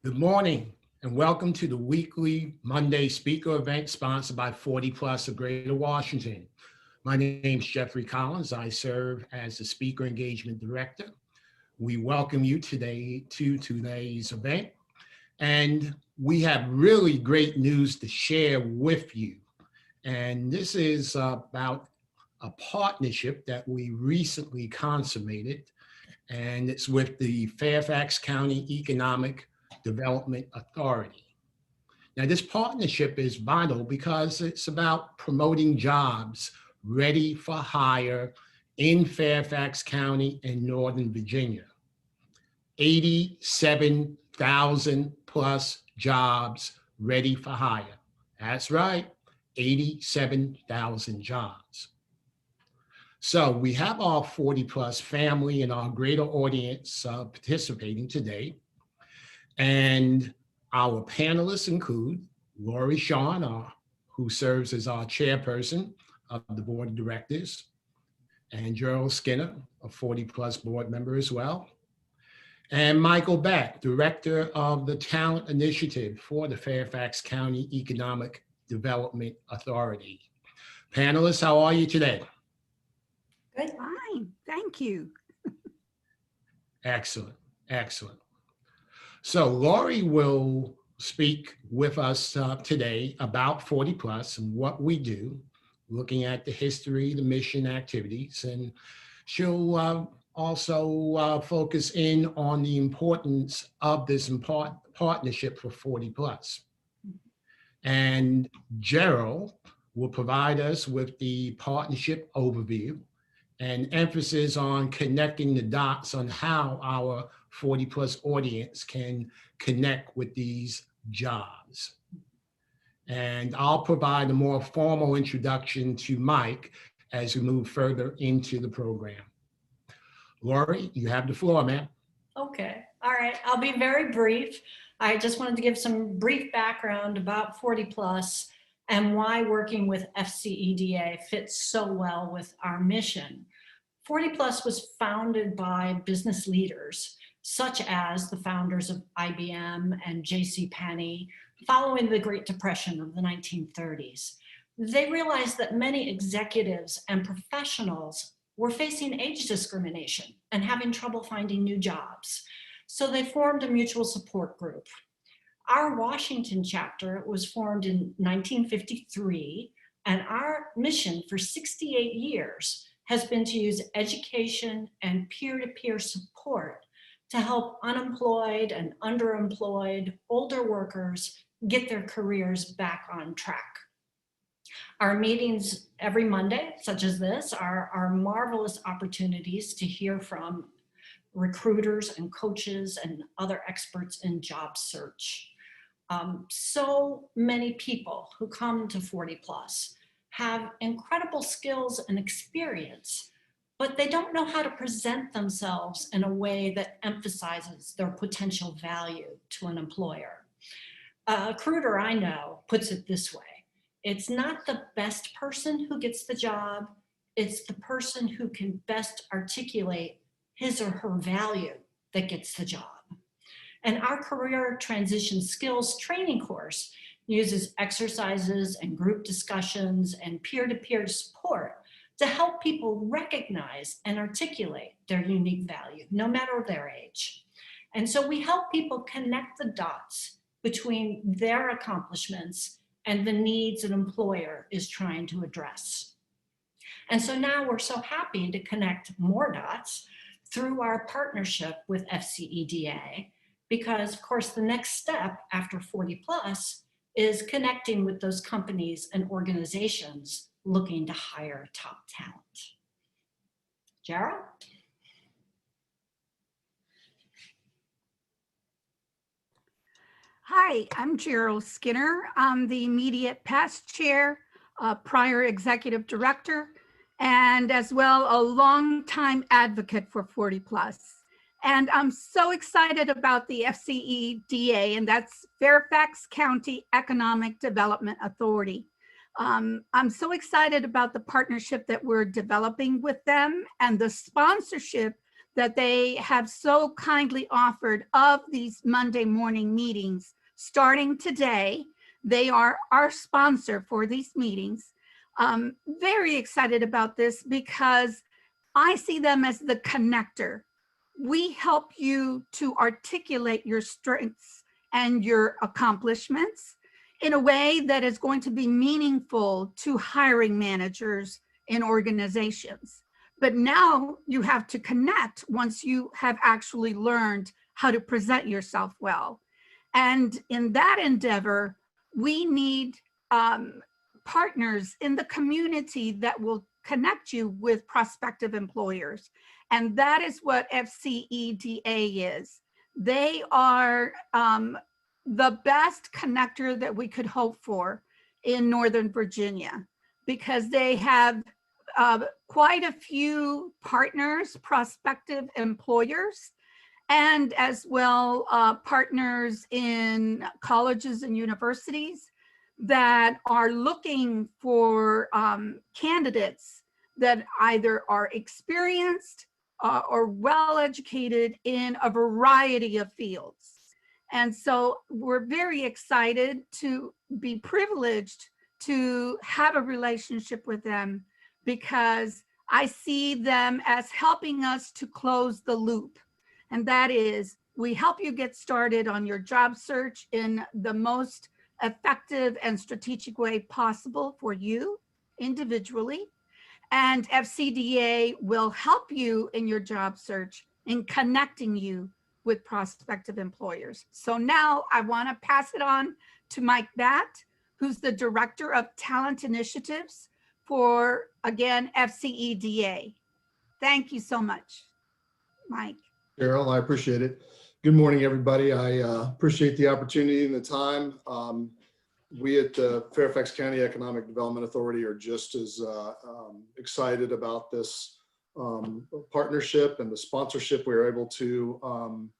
Good morning and welcome to the weekly Monday speaker event sponsored by 40 Plus of Greater Washington. My name is Jeffrey Collins. I serve as the Speaker Engagement Director. We welcome you today to today's event, and we have really great news to share with you. And this is about a partnership that we recently consummated, and it's with the Fairfax County Economic Development Authority. Now, this partnership is vital because it's about promoting jobs ready for hire in Fairfax County and Northern Virginia. 87,000 plus jobs ready for hire. That's right, 87,000 jobs. So we have our 40 plus family and our greater audience participating today. And our panelists include Lori Shawn, who serves as our chairperson of the board of directors, and Jeryl Skinner, a 40 plus board member as well, and Michael Batt, director of the talent initiative for the Fairfax County Economic Development Authority. Panelists, how are you today? Good. Fine, thank you. Excellent, excellent. So Lori will speak with us today about 40 Plus and what we do, looking at the history, the mission, activities, and she'll also focus in on the importance of this partnership for 40 Plus. And Jeryl will provide us with the partnership overview and emphasis on connecting the dots on how our 40 plus audience can connect with these jobs. And I'll provide a more formal introduction to Mike as we move further into the program. Lori, you have the floor, ma'am. Okay, all right, I'll be very brief. I just wanted to give some brief background about 40 plus and why working with FCEDA fits so well with our mission. 40 plus was founded by business leaders, such as the founders of IBM and JCPenney, following the Great Depression of the 1930s. They realized that many executives and professionals were facing age discrimination and having trouble finding new jobs. So they formed a mutual support group. Our Washington chapter was formed in 1953, and our mission for 68 years has been to use education and peer-to-peer support to help unemployed and underemployed older workers get their careers back on track. Our meetings every Monday, such as this, are marvelous opportunities to hear from recruiters and coaches and other experts in job search. So many people who come to 40 plus have incredible skills and experience, but they don't know how to present themselves in a way that emphasizes their potential value to an employer. A recruiter I know puts it this way: it's not the best person who gets the job, it's the person who can best articulate his or her value that gets the job. And our career transition skills training course uses exercises and group discussions and peer-to-peer support to help people recognize and articulate their unique value, no matter their age. And so we help people connect the dots between their accomplishments and the needs an employer is trying to address. And so now we're so happy to connect more dots through our partnership with FCEDA, because of course the next step after 40 plus is connecting with those companies and organizations looking to hire top talent. Jeryl? Hi, I'm Jeryl Skinner. I'm the immediate past chair, prior executive director, and as well a longtime advocate for 40 plus. And I'm so excited about the FCEDA, and that's Fairfax County Economic Development Authority. I'm so excited about the partnership that we're developing with them and the sponsorship that they have so kindly offered of these Monday morning meetings starting today. They are our sponsor for these meetings. Very excited about this because I see them as the connector. We help you to articulate your strengths and your accomplishments in a way that is going to be meaningful to hiring managers in organizations. But now you have to connect once you have actually learned how to present yourself well. And in that endeavor, we need partners in the community that will connect you with prospective employers. And that is what FCEDA is. They are the best connector that we could hope for in Northern Virginia, because they have quite a few partners, prospective employers, and as well partners in colleges and universities that are looking for candidates that either are experienced or well-educated in a variety of fields. And so we're very excited to be privileged to have a relationship with them, because I see them as helping us to close the loop. And that is, we help you get started on your job search in the most effective and strategic way possible for you individually. And FCDA will help you in your job search in connecting you with prospective employers. So now I want to pass it on to Mike Batt, who's the Director of Talent Initiatives for, again, FCEDA. Thank you so much, Mike. Jeryl, I appreciate it. Good morning, everybody. I appreciate the opportunity and the time. We at the Fairfax County Economic Development Authority are just as excited about this partnership and the sponsorship we were able to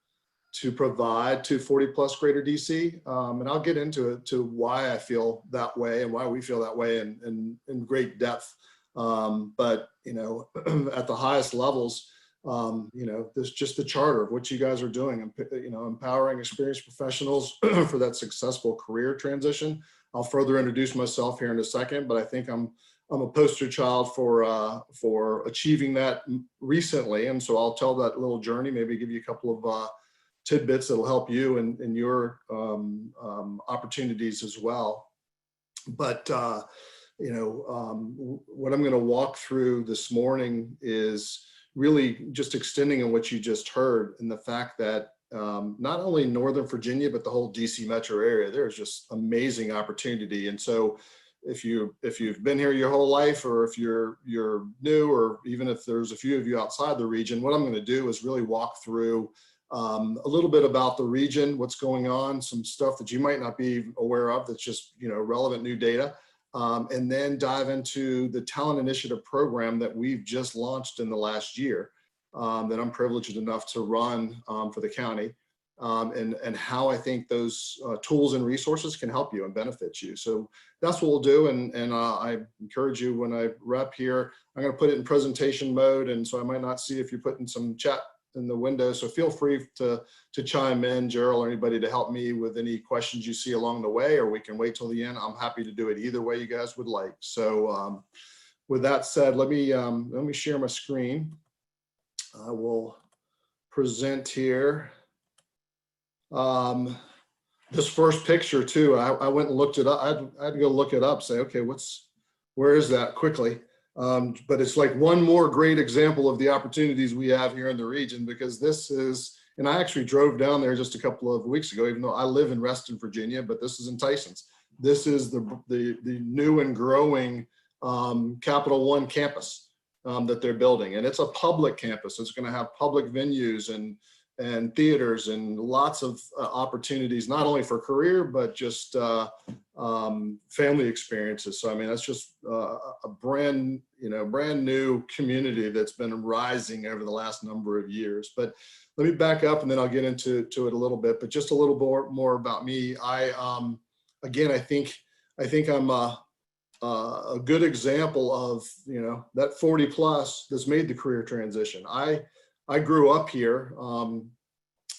provide to 40 Plus Greater DC. And I'll get into it, to why I feel that way and why we feel that way in great depth. But, you know, at the highest levels, you know, there's just the charter of what you guys are doing, and, you know, empowering experienced professionals for that successful career transition. I'll further introduce myself here in a second, but I think I'm a poster child for achieving that recently. And so I'll tell that little journey, maybe give you a couple of tidbits that'll help you in your opportunities as well. But, you know, what I'm going to walk through this morning is really just extending on what you just heard, and the fact that not only Northern Virginia, but the whole DC metro area, there's just amazing opportunity. And so if you've been here your whole life, or if you're new, or even if there's a few of you outside the region, what I'm going to do is really walk through a little bit about the region, what's going on, some stuff that you might not be aware of that's just, you know, relevant new data. And then dive into the talent initiative program that we've just launched in the last year, that I'm privileged enough to run for the county, and how I think those tools and resources can help you and benefit you. So that's what we'll do. And I encourage you, when I wrap here, I'm going to put it in presentation mode. And so I might not see if you're putting some chat in the window. So feel free to chime in, Jeryl, or anybody, to help me with any questions you see along the way, or we can wait till the end. I'm happy to do it either way you guys would like. So with that said, let me share my screen. I will present here. This first picture too, I went and looked it up. I had to go look it up, say, okay, where is that quickly? But it's like one more great example of the opportunities we have here in the region, because this is, and I actually drove down there just a couple of weeks ago, even though I live in Reston, Virginia, but this is in Tysons. This is the new and growing Capital One campus that they're building. And it's a public campus. It's going to have public venues and theaters and lots of opportunities, not only for career, but just family experiences. So, I mean, that's just a brand new community that's been rising over the last number of years. But let me back up, and then I'll get into it a little bit, but just a little more about me. Again, I think I'm a good example of, you know, that 40 plus that's made the career transition. I grew up here.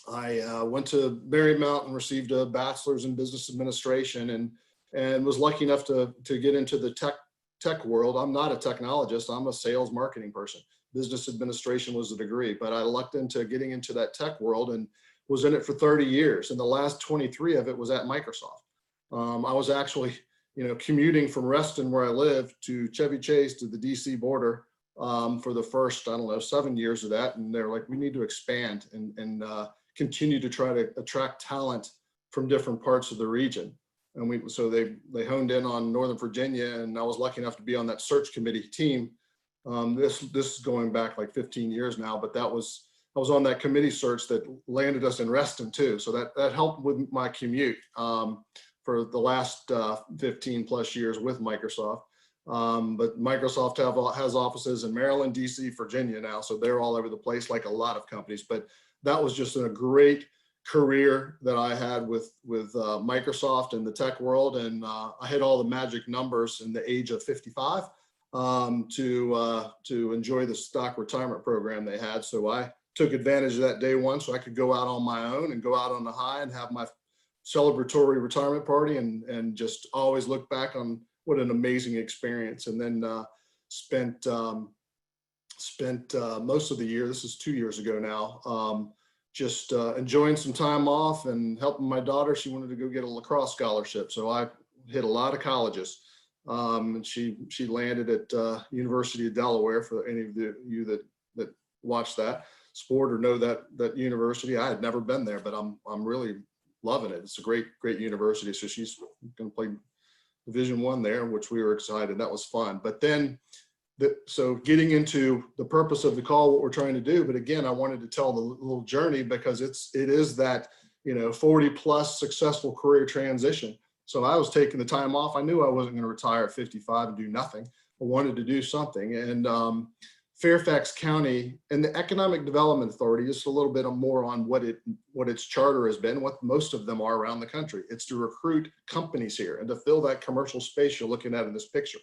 I went to Marymount and received a bachelor's in business administration, and was lucky enough to get into the tech world. I'm not a technologist. I'm a sales marketing person. Business administration was the degree, but I lucked into getting into that tech world and was in it for 30 years. And the last 23 of it was at Microsoft. I was actually, commuting from Reston, where I live, to Chevy Chase to the DC border for the first, I don't know, 7 years of that. And they're like, we need to expand and continue to try to attract talent from different parts of the region. And so they honed in on Northern Virginia, and I was lucky enough to be on that search committee team. This is going back like 15 years now, but I was on that committee search that landed us in Reston too. So that helped with my commute for the last 15 plus years with Microsoft. But Microsoft has offices in Maryland, DC, Virginia now, so they're all over the place like a lot of companies. But that was just a great career that I had with Microsoft in the tech world, and I hit all the magic numbers in the age of 55 to enjoy the stock retirement program they had. So I took advantage of that day one, so I could go out on my own and go out on the high and have my celebratory retirement party, and just always look back on what an amazing experience. And then spent most of the year, this is 2 years ago now, just enjoying some time off and helping my daughter. She wanted to go get a lacrosse scholarship, so I hit a lot of colleges. And she landed at University of Delaware, for any of you that watch that sport or know that university. I had never been there, but I'm really loving it. It's a great university. So she's going to play Division I there, which we were excited. That was fun. But then, so getting into the purpose of the call, what we're trying to do. But again, I wanted to tell the little journey, because it is that 40 plus successful career transition. So I was taking the time off. I knew I wasn't going to retire at 55 and do nothing. I wanted to do something. And Fairfax County and the Economic Development Authority, just a little bit more on what its charter has been, what most of them are around the country. It's to recruit companies here and to fill that commercial space you're looking at in this picture.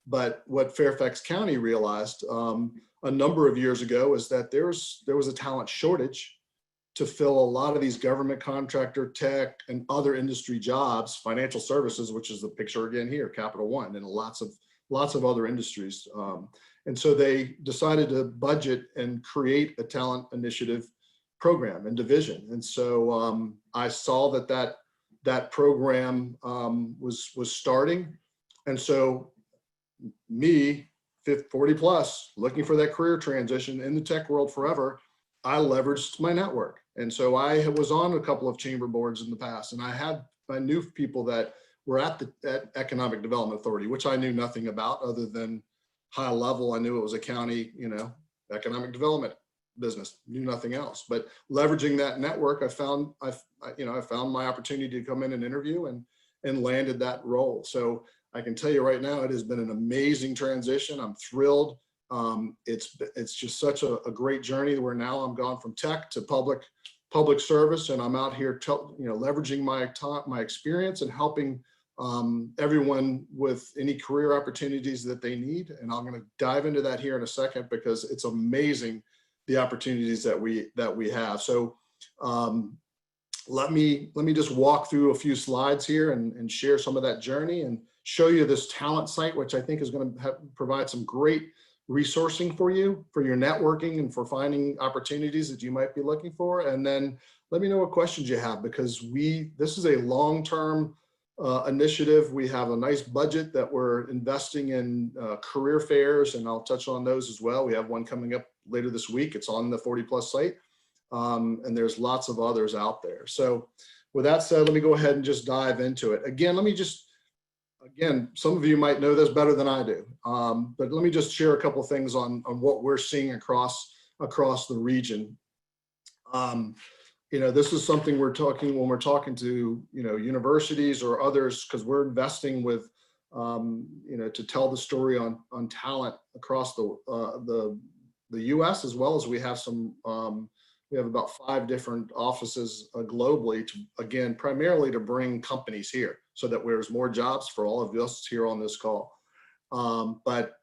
But what Fairfax County realized a number of years ago is that there was a talent shortage to fill a lot of these government contractor, tech, and other industry jobs, financial services, which is the picture again here, Capital One, and lots of other industries. And so they decided to budget and create a talent initiative program and division. And so I saw that program was starting. And so me, 40 plus, looking for that career transition in the tech world forever, I leveraged my network. And so I was on a couple of chamber boards in the past, and I knew people that were at Economic Development Authority, which I knew nothing about other than high level. I knew it was a county, economic development business, knew nothing else. But leveraging that network, I found my opportunity to come in and interview and landed that role. So I can tell you right now, it has been an amazing transition. I'm thrilled. It's just such a great journey where now I'm gone from tech to public service, and I'm out here, leveraging my experience and helping everyone with any career opportunities that they need. And I'm going to dive into that here in a second, because it's amazing the opportunities that we have. So let me just walk through a few slides here and share some of that journey and show you this talent site, which I think is going to provide some great resourcing for you, for your networking and for finding opportunities that you might be looking for. And then let me know what questions you have, because this is a long-term initiative. We have a nice budget that we're investing in career fairs, and I'll touch on those as well. We have one coming up later this week. It's on the 40 plus site. And there's lots of others out there. So with that said, let me go ahead and just dive into it. Again, some of you might know this better than I do, but let me just share a couple of things on what we're seeing across the region. This is something we're talking when we're talking to universities or others, because we're investing with to tell the story on talent across the U.S. as well as we have some. We have about 5 different offices globally primarily to bring companies here so that there's more jobs for all of us here on this call. But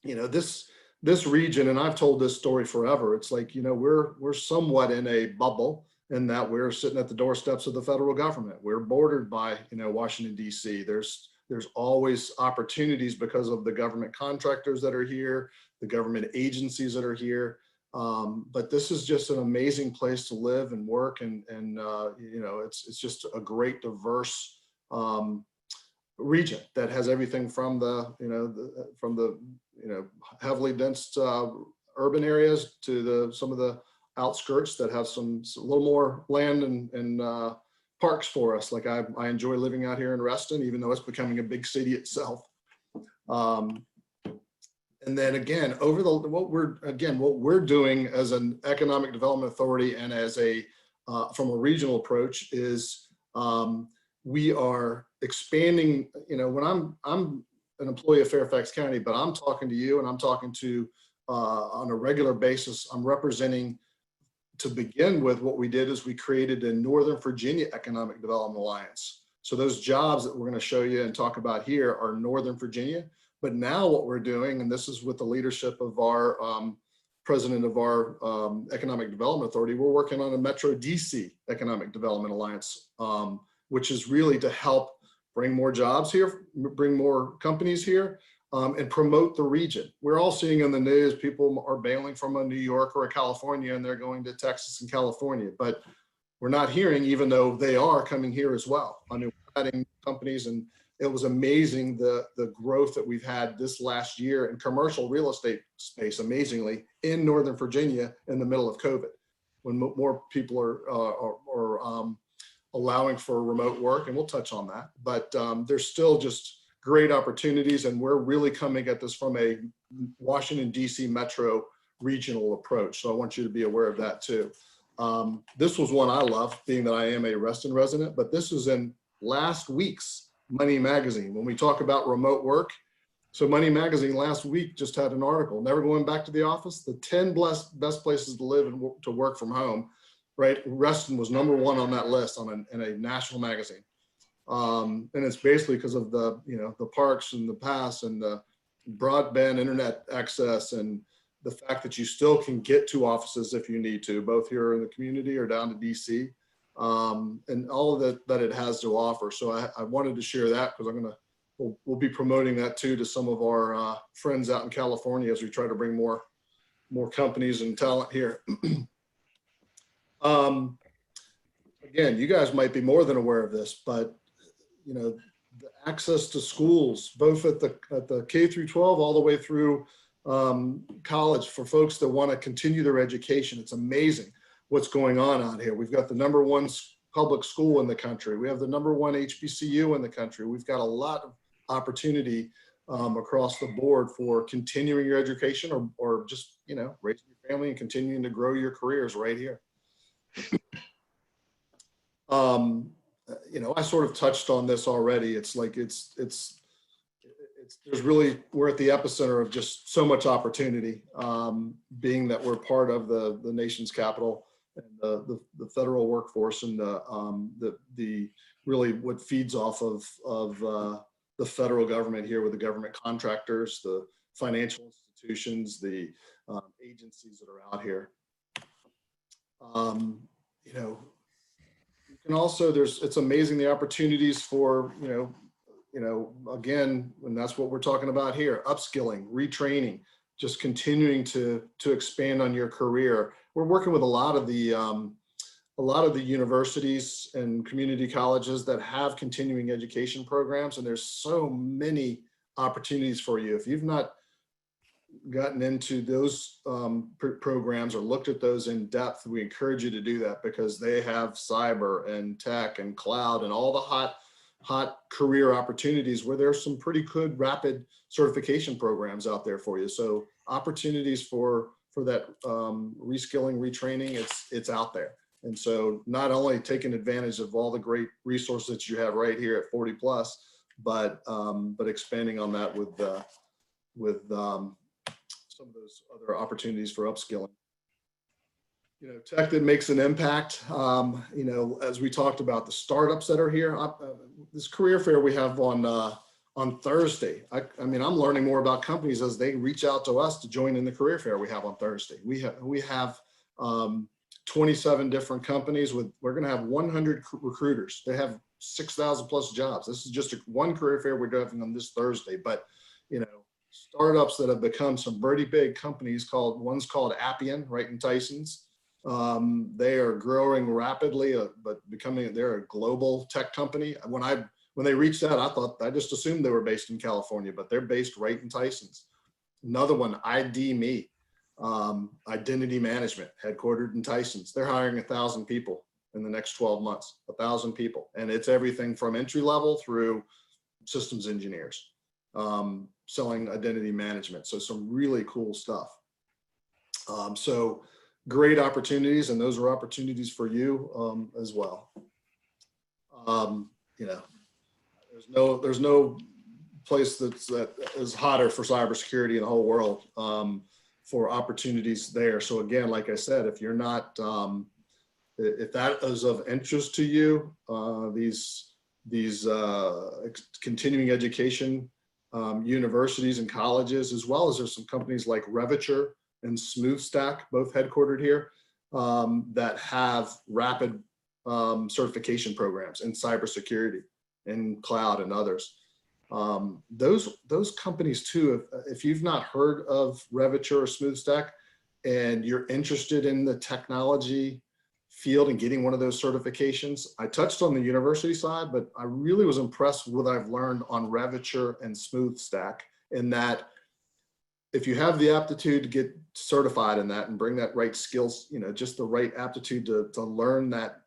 this this region, and I've told this story forever, it's like, you know, we're somewhat in a bubble in that we're sitting at the doorsteps of the federal government. We're bordered by, you know, Washington, D.C. There's always opportunities because of the government contractors that are here, the government agencies that are here. But this is just an amazing place to live and work, and you know, it's just a great diverse region that has everything from the heavily dense urban areas to some of the outskirts that have a little more land and parks for us. Like I enjoy living out here in Reston, even though it's becoming a big city itself. And then again, what we're doing as an economic development authority and as from a regional approach is we are expanding. You know, when I'm an employee of Fairfax County, but I'm talking to you and I'm talking to on a regular basis. I'm representing. To begin with, what we did is we created a Northern Virginia Economic Development Alliance. So those jobs that we're going to show you and talk about here are Northern Virginia. But now what we're doing, and this is with the leadership of our president of our Economic Development Authority, we're working on a Metro DC Economic Development Alliance, which is really to help bring more jobs here, bring more companies here, and promote the region. We're all seeing in the news, people are bailing from a New York or a California and they're going to Texas and California, but we're not hearing, even though they are coming here as well. I mean, we're adding companies, and it was amazing the growth that we've had this last year in commercial real estate space, amazingly, in Northern Virginia in the middle of COVID, when more people are allowing for remote work, and we'll touch on that. But there's still just great opportunities, and we're really coming at this from a Washington, D.C. metro regional approach. So I want you to be aware of that too. This was one I love, being that I am a Reston resident, but this was in last week's Money Magazine when we talk about remote work. So Money Magazine last week just had an article, never going back to the office, the 10 best places to live and to work from home, right? Reston was #1 on that list in a national magazine. And it's basically because of the parks and the paths and the broadband internet access and the fact that you still can get to offices if you need to, both here in the community or down to DC, and all of that it has to offer. So I wanted to share that because we'll be promoting that too to some of our friends out in California as we try to bring more companies and talent here. Again, you guys might be more than aware of this, but you know, the access to schools, both at the K through 12 all the way through college, for folks that want to continue their education. It's amazing what's going on out here. We've got the #1 public school in the country. We have the #1 HBCU in the country. We've got a lot of opportunity across the board for continuing your education or just, you know, raising your family and continuing to grow your careers right here. You know, I sort of touched on this already. It's like we're at the epicenter of just so much opportunity, being that we're part of the nation's capital and the federal workforce and the really what feeds off of the federal government here with the government contractors, the financial institutions, the agencies that are out here. You know, you can also, it's amazing the opportunities for, you know, again, and that's what we're talking about here, upskilling, retraining, just continuing to expand on your career. We're working with a lot of the universities and community colleges that have continuing education programs, and there's so many opportunities for you. If you've not gotten into those programs or looked at those in depth, we encourage you to do that, because they have cyber and tech and cloud and all the hot career opportunities where there's some pretty good rapid certification programs out there for you. So opportunities for that reskilling, retraining, it's out there. And so not only taking advantage of all the great resources that you have right here at 40 Plus, but expanding on that with some of those other opportunities for upskilling. You know, tech that makes an impact. You know, as we talked about the startups that are here, this career fair we have on on Thursday. I mean, I'm learning more about companies as they reach out to us to join in the career fair we have on Thursday. We have 27 different companies we're going to have 100 recruiters. They have 6,000 plus jobs. This is just one career fair we're doing on this Thursday, but startups that have become some pretty big companies one's called Appian, right in Tyson's. They are growing rapidly, but they're a global tech company. When they reached out, I just assumed they were based in California, but they're based right in Tyson's. Another one, ID.me, identity management, headquartered in Tyson's. They're hiring 1,000 people in the next 12 months, 1,000 people. And it's everything from entry level through systems engineers, selling identity management. So some really cool stuff. So great opportunities, and those are opportunities for you as well. There's no place that is hotter for cybersecurity in the whole world for opportunities there. So again, like I said, if you're not, if that is of interest to you, these continuing education universities and colleges, as well as there's some companies like Reviture and SmoothStack, both headquartered here, that have rapid certification programs in cybersecurity, in cloud, and others. Those companies too, if you've not heard of Reviture or SmoothStack and you're interested in the technology field and getting one of those certifications, I touched on the university side, but I really was impressed with what I've learned on Reviture and SmoothStack, in that if you have the aptitude to get certified in that and bring that right skills, just the right aptitude to learn that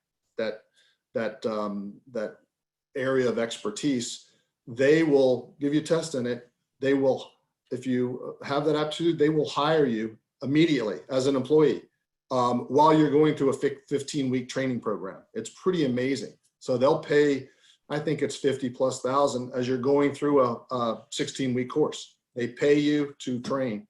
area of expertise, they will give you a test in it. They will, if you have that aptitude, they will hire you immediately as an employee while you're going through a 15-week training program. It's pretty amazing. So they'll pay, I think it's 50,000+ as you're going through a 16-week course. They pay you to train,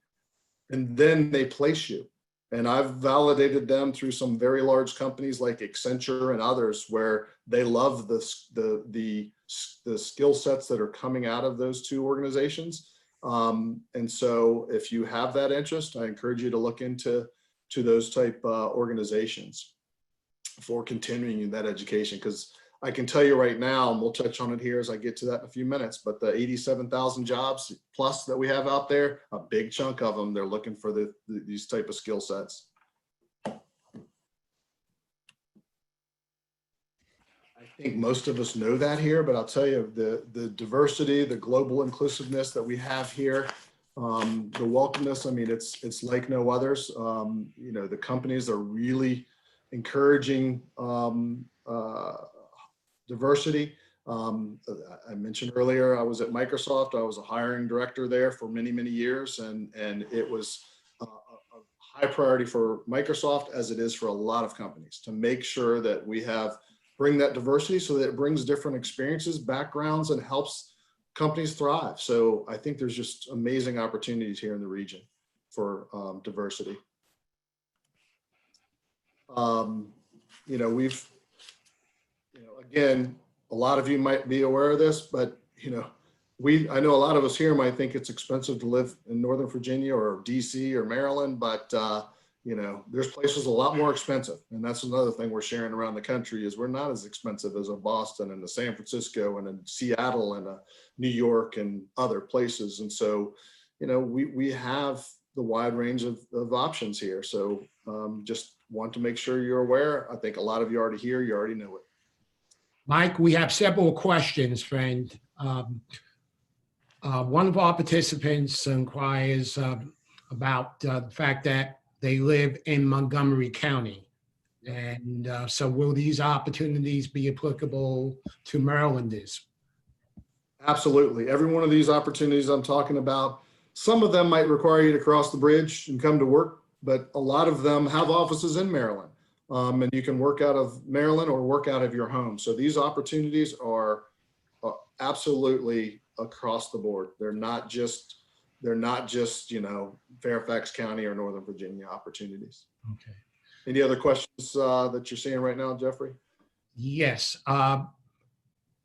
and then they place you. And I've validated them through some very large companies like Accenture and others, where they love the skill sets that are coming out of those two organizations. And so if you have that interest, I encourage you to look into those type organizations for continuing that education. Because I can tell you right now, and we'll touch on it here as I get to that in a few minutes, but the 87,000 jobs plus that we have out there, a big chunk of them, they're looking for these type of skill sets. I think most of us know that here, but I'll tell you, the diversity, the global inclusiveness that we have here, the welcomeness, I mean, it's like no others. The companies are really encouraging diversity. I mentioned earlier, I was at Microsoft. I was a hiring director there for many, many years, and it was a high priority for Microsoft, as it is for a lot of companies, to make sure that we bring that diversity so that it brings different experiences, backgrounds, and helps companies thrive. So I think there's just amazing opportunities here in the region for diversity. Again, a lot of you might be aware of this, but I know a lot of us here might think it's expensive to live in Northern Virginia or DC or Maryland, but there's places a lot more expensive. And that's another thing we're sharing around the country, is we're not as expensive as a Boston and a San Francisco and a Seattle and a New York and other places. And so, we have the wide range of options here. So just want to make sure you're aware. I think a lot of you already here, you already know it. Mike, we have several questions, friend. One of our participants inquires about the fact that they live in Montgomery County. And so will these opportunities be applicable to Marylanders? Absolutely. Every one of these opportunities I'm talking about, some of them might require you to cross the bridge and come to work, but a lot of them have offices in Maryland. And you can work out of Maryland or work out of your home. So these opportunities are absolutely across the board. They're not just Fairfax County or Northern Virginia opportunities. Okay. Any other questions that you're seeing right now, Jeffrey? Yes.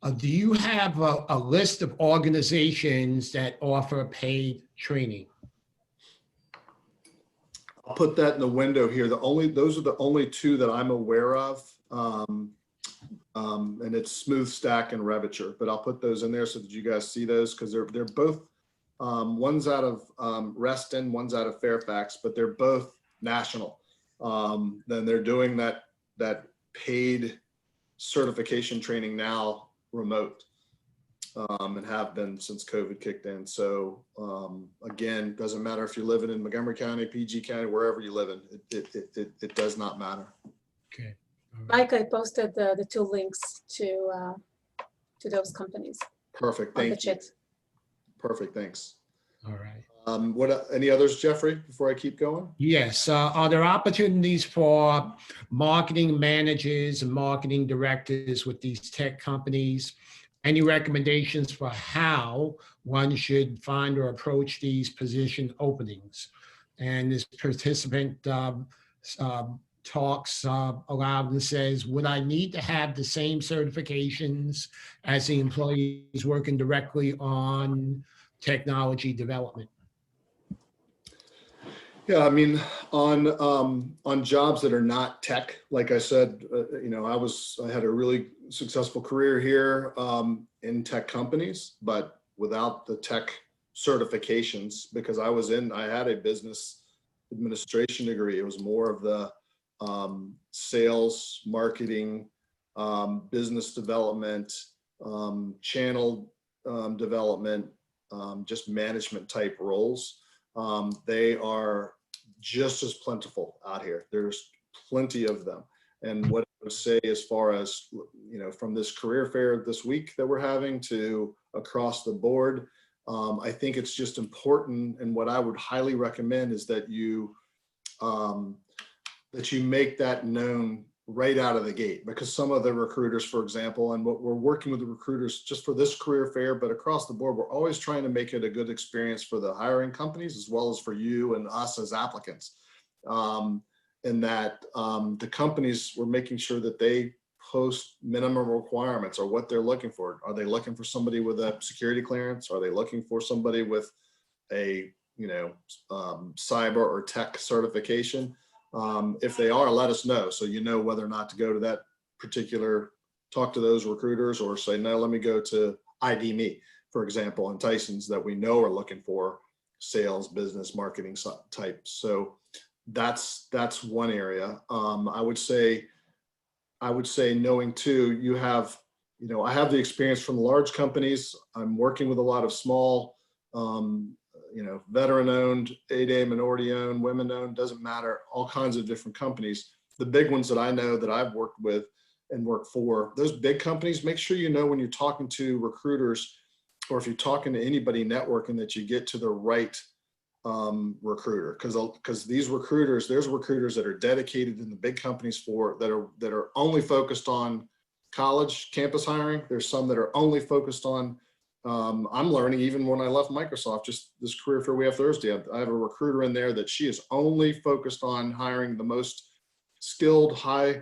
Do you have a list of organizations that offer paid training? I'll put that in the window here. Those are the only two that I'm aware of. And it's Smooth Stack and Reviture, but I'll put those in there so that you guys see those, because they're both, one's out of Reston, one's out of Fairfax, but they're both national. Then they're doing that paid certification training now remote, and have been since COVID kicked in. So again, doesn't matter if you're living in Montgomery County, PG County, wherever you live in, it does not matter. Okay. Mike, I posted the two links to those companies Perfect. on the Thank you. chat. Perfect. Thanks. All right. Any others, Jeffrey, before I keep going? Yes. Are there opportunities for marketing managers and marketing directors with these tech companies? Any recommendations for how one should find or approach these position openings? And this participant talks aloud and says, would I need to have the same certifications as the employees working directly on technology development? Yeah, I mean, on jobs that are not tech, like I said, I had a really successful career here in tech companies, but without the tech certifications, because I had a business administration degree. It was more of the sales, marketing, business development, channel development, just management type roles. They are just as plentiful out here. There's plenty of them. And what I would say, as far as, from this career fair this week that we're having to across the board, I think it's just important. And what I would highly recommend is that you make that known right out of the gate, because some of the recruiters, for example, and what we're working with the recruiters just for this career fair, but across the board, we're always trying to make it a good experience for the hiring companies as well as for you and us as applicants. And that the companies, we're making sure that they post minimum requirements or what they're looking for. Are they looking for somebody with a security clearance? Are they looking for somebody with a cyber or tech certification? If they are, let us know, so you know whether or not to go to that particular, talk to those recruiters, or say, no, let me go to ID Me, for example, and Tyson's, that we know are looking for sales, business, marketing types. So that's one area. I would say knowing too, you have, I have the experience from large companies. I'm working with a lot of small, veteran-owned, 8A minority-owned, women-owned, doesn't matter, all kinds of different companies. The big ones that I know that I've worked with and worked for, those big companies, make sure you know when you're talking to recruiters, or if you're talking to anybody networking, that you get to the right recruiter, because these recruiters, there's recruiters that are dedicated in the big companies that are only focused on college campus hiring. There's some that are only focused on, I'm learning, even when I left Microsoft, just this career fair we have Thursday, I have a recruiter in there that she is only focused on hiring the most skilled, high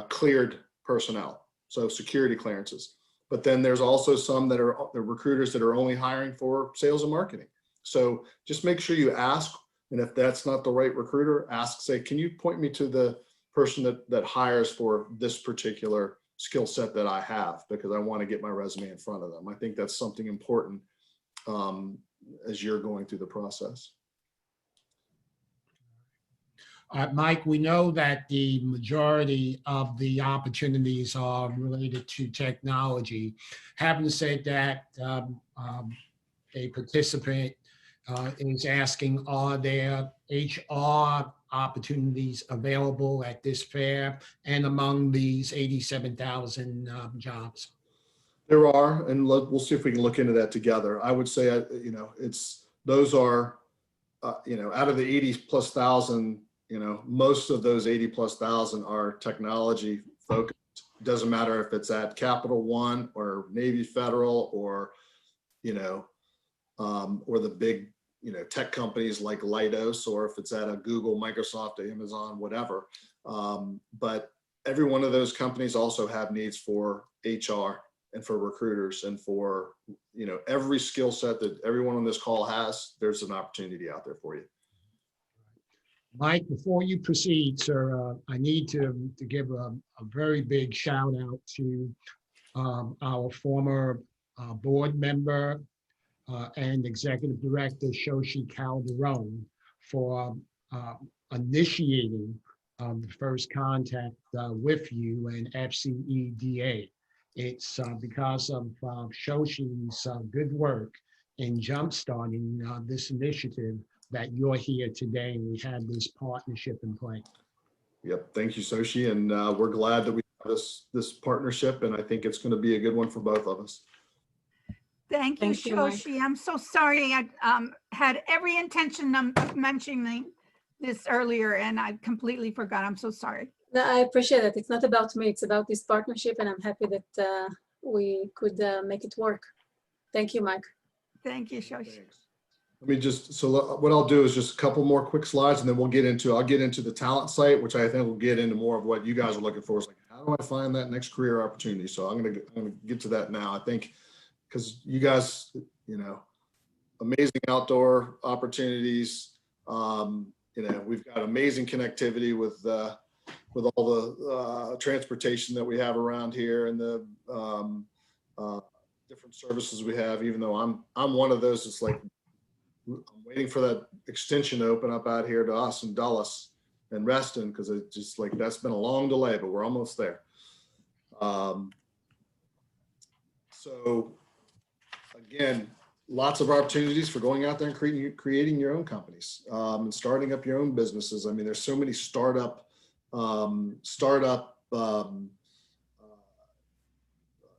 cleared personnel, so security clearances. But then there's also some that are the recruiters that are only hiring for sales and marketing. So just make sure you ask, and if that's not the right recruiter, ask, say, can you point me to the person that hires for this particular skill set that I have, because I want to get my resume in front of them. I think that's something important as you're going through the process. Mike, we know that the majority of the opportunities are related to technology. Having said that, a participant is asking, are there HR opportunities available at this fair and among these 87,000 jobs? There are, and we'll see if we can look into that together. I would say, those are, out of the 80,000+, most of those 80,000+ are technology focused. Doesn't matter if it's at Capital One or Navy Federal or, or the big, tech companies like Leidos, or if it's at a Google, Microsoft, Amazon, whatever. But every one of those companies also have needs for HR and for recruiters and for, you know, every skill set that everyone on this call has. There's an opportunity out there for you. Mike, before you proceed, sir, I need to give a very big shout out to our former board member and executive director, Shoshi Calderon, for initiating the first contact with you and FCEDA. It's because of Shoshi's good work in jumpstarting this initiative that you're here today and we have this partnership in place. Yep. Thank you, Soshi. And we're glad that we have this partnership, and I think it's going to be a good one for both of us. Thank you, Thank you, Mike. Shoshi. I'm so sorry. I had every intention of mentioning this earlier and I completely forgot. I'm so sorry. No, I appreciate it. It's not about me. It's about this partnership, and I'm happy that we could make it work. Thank you, Mike. Thank you, Shoshi. Thanks. Let me just, so what I'll do is just a couple more quick slides and then I'll get into the talent site, which I think will get into more of what you guys are looking for. It's like, how do I find that next career opportunity? So I'm going to get to that now. I think because you guys, you know, amazing outdoor opportunities. You know, we've got amazing connectivity with all the transportation that we have around here and the different services we have. Even though I'm one of those, it's like I'm waiting for that extension to open up out here to us in Dulles and Reston, because it's just like that's been a long delay, but we're almost there. So again, lots of opportunities for going out there and creating your own companies and starting up your own businesses. I mean, there's so many startup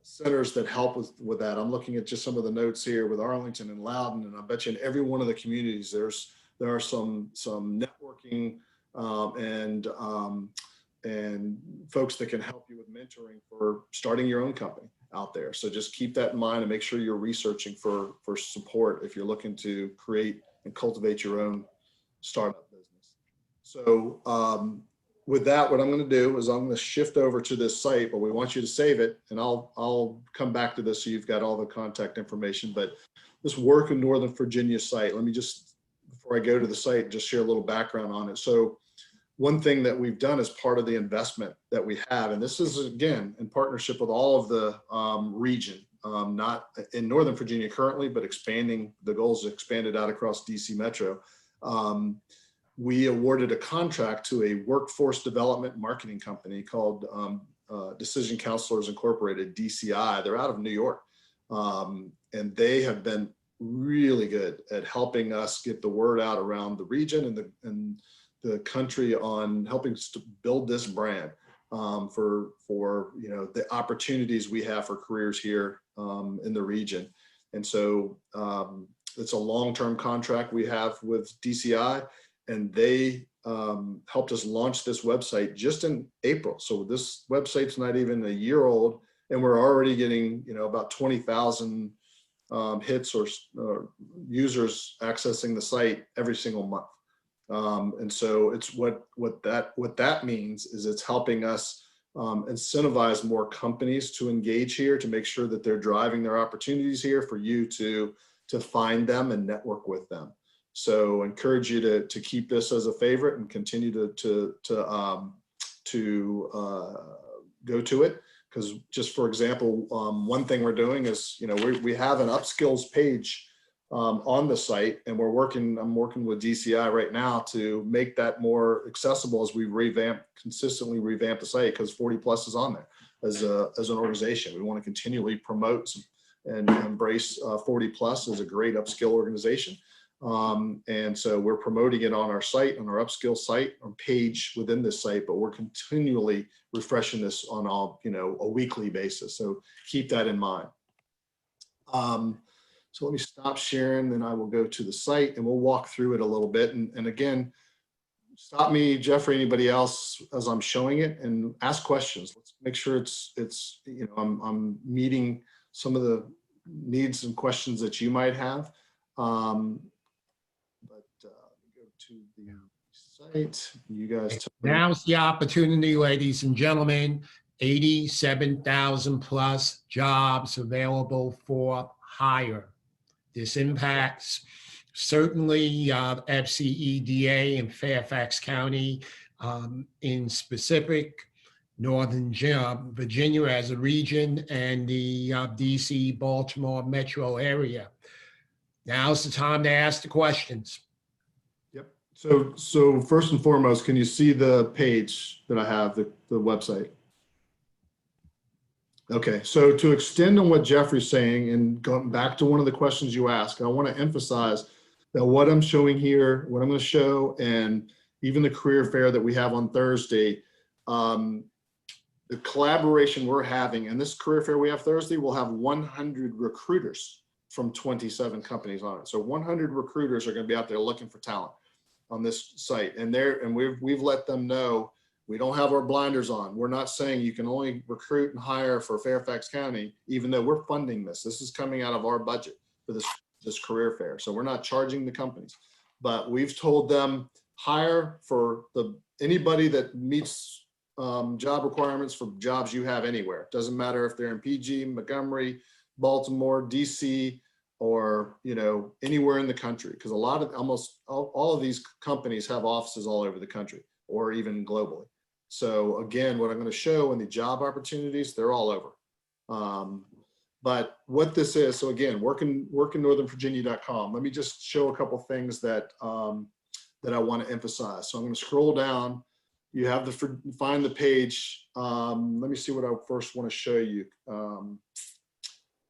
centers that help with that. I'm looking at just some of the notes here with Arlington and Loudoun, and I bet you in every one of the communities there are some networking and folks that can help you with mentoring for starting your own company out there. So just keep that in mind and make sure you're researching for support if you're looking to create and cultivate your own startup business. So with that, what I'm going to do is I'm going to shift over to this site, but we want you to save it, and I'll come back to this so you've got all the contact information. But this Work in Northern Virginia site, let me just, before I go to the site, just share a little background on it. So one thing that we've done as part of the investment that we have, and this is again in partnership with all of the region, not in Northern Virginia currently, but expanding, the goals expanded out across DC Metro. We awarded a contract to a workforce development marketing company called Decision Counselors Incorporated, DCI. They're out of New York. And they have been really good at helping us get the word out around the region and the country on helping us to build this brand for you know, the opportunities we have for careers here in the region. And so it's a long-term contract we have with DCI. And they helped us launch this website just in April. So this website's not even a year old, and we're already getting, you know, about 20,000 hits or users accessing the site every single month. And so it's what that means is it's helping us incentivize more companies to engage here, to make sure that they're driving their opportunities here for you to find them and network with them. So I encourage you to keep this as a favorite and continue to go to it. Because just for example, one thing we're doing is, you know, we have an upskills page on the site, and I'm working with DCI right now to make that more accessible as we consistently revamp the site, because 40 Plus is on there as an organization. We want to continually promote and embrace 40 Plus as a great upskill organization. And so we're promoting it on our site, on our upskill site, or page within this site, but we're continually refreshing this on a weekly basis. So keep that in mind. So let me stop sharing, then I will go to the site and we'll walk through it a little bit. And again, stop me, Jeffrey, anybody else as I'm showing it, and ask questions. Let's make sure it's you know, I'm meeting some of the needs and questions that you might have. Go to the Site, you guys. tell me. Now's the opportunity, ladies and gentlemen. 87,000 plus jobs available for hire. This impacts certainly FCEDA and Fairfax County in specific, Northern Virginia as a region, and the DC, Baltimore metro area. Now's the time to ask the questions. Yep. So first and foremost, can you see the page that I have, the website? Okay, so to extend on what Jeffrey's saying and going back to one of the questions you asked, I want to emphasize that what I'm showing here, what I'm going to show, and even the career fair that we have on Thursday, the collaboration we're having, and this career fair we have Thursday will have 100 recruiters from 27 companies on it. So 100 recruiters are going to be out there looking for talent on this site, and we've let them know we don't have our blinders on. We're not saying you can only recruit and hire for Fairfax County, even though we're funding this. This is coming out of our budget for this career fair. So we're not charging the companies, but we've told them hire for anybody that meets job requirements for jobs you have anywhere. Doesn't matter if they're in PG, Montgomery, Baltimore, DC, or anywhere in the country, because almost all of these companies have offices all over the country or even globally. So again, what I'm going to show in the job opportunities, they're all over. But what this is, so again, workingnorthernvirginia.com. Let me just show a couple things that that I want to emphasize. So I'm going to scroll down. You have find the page. Let me see what I first want to show you.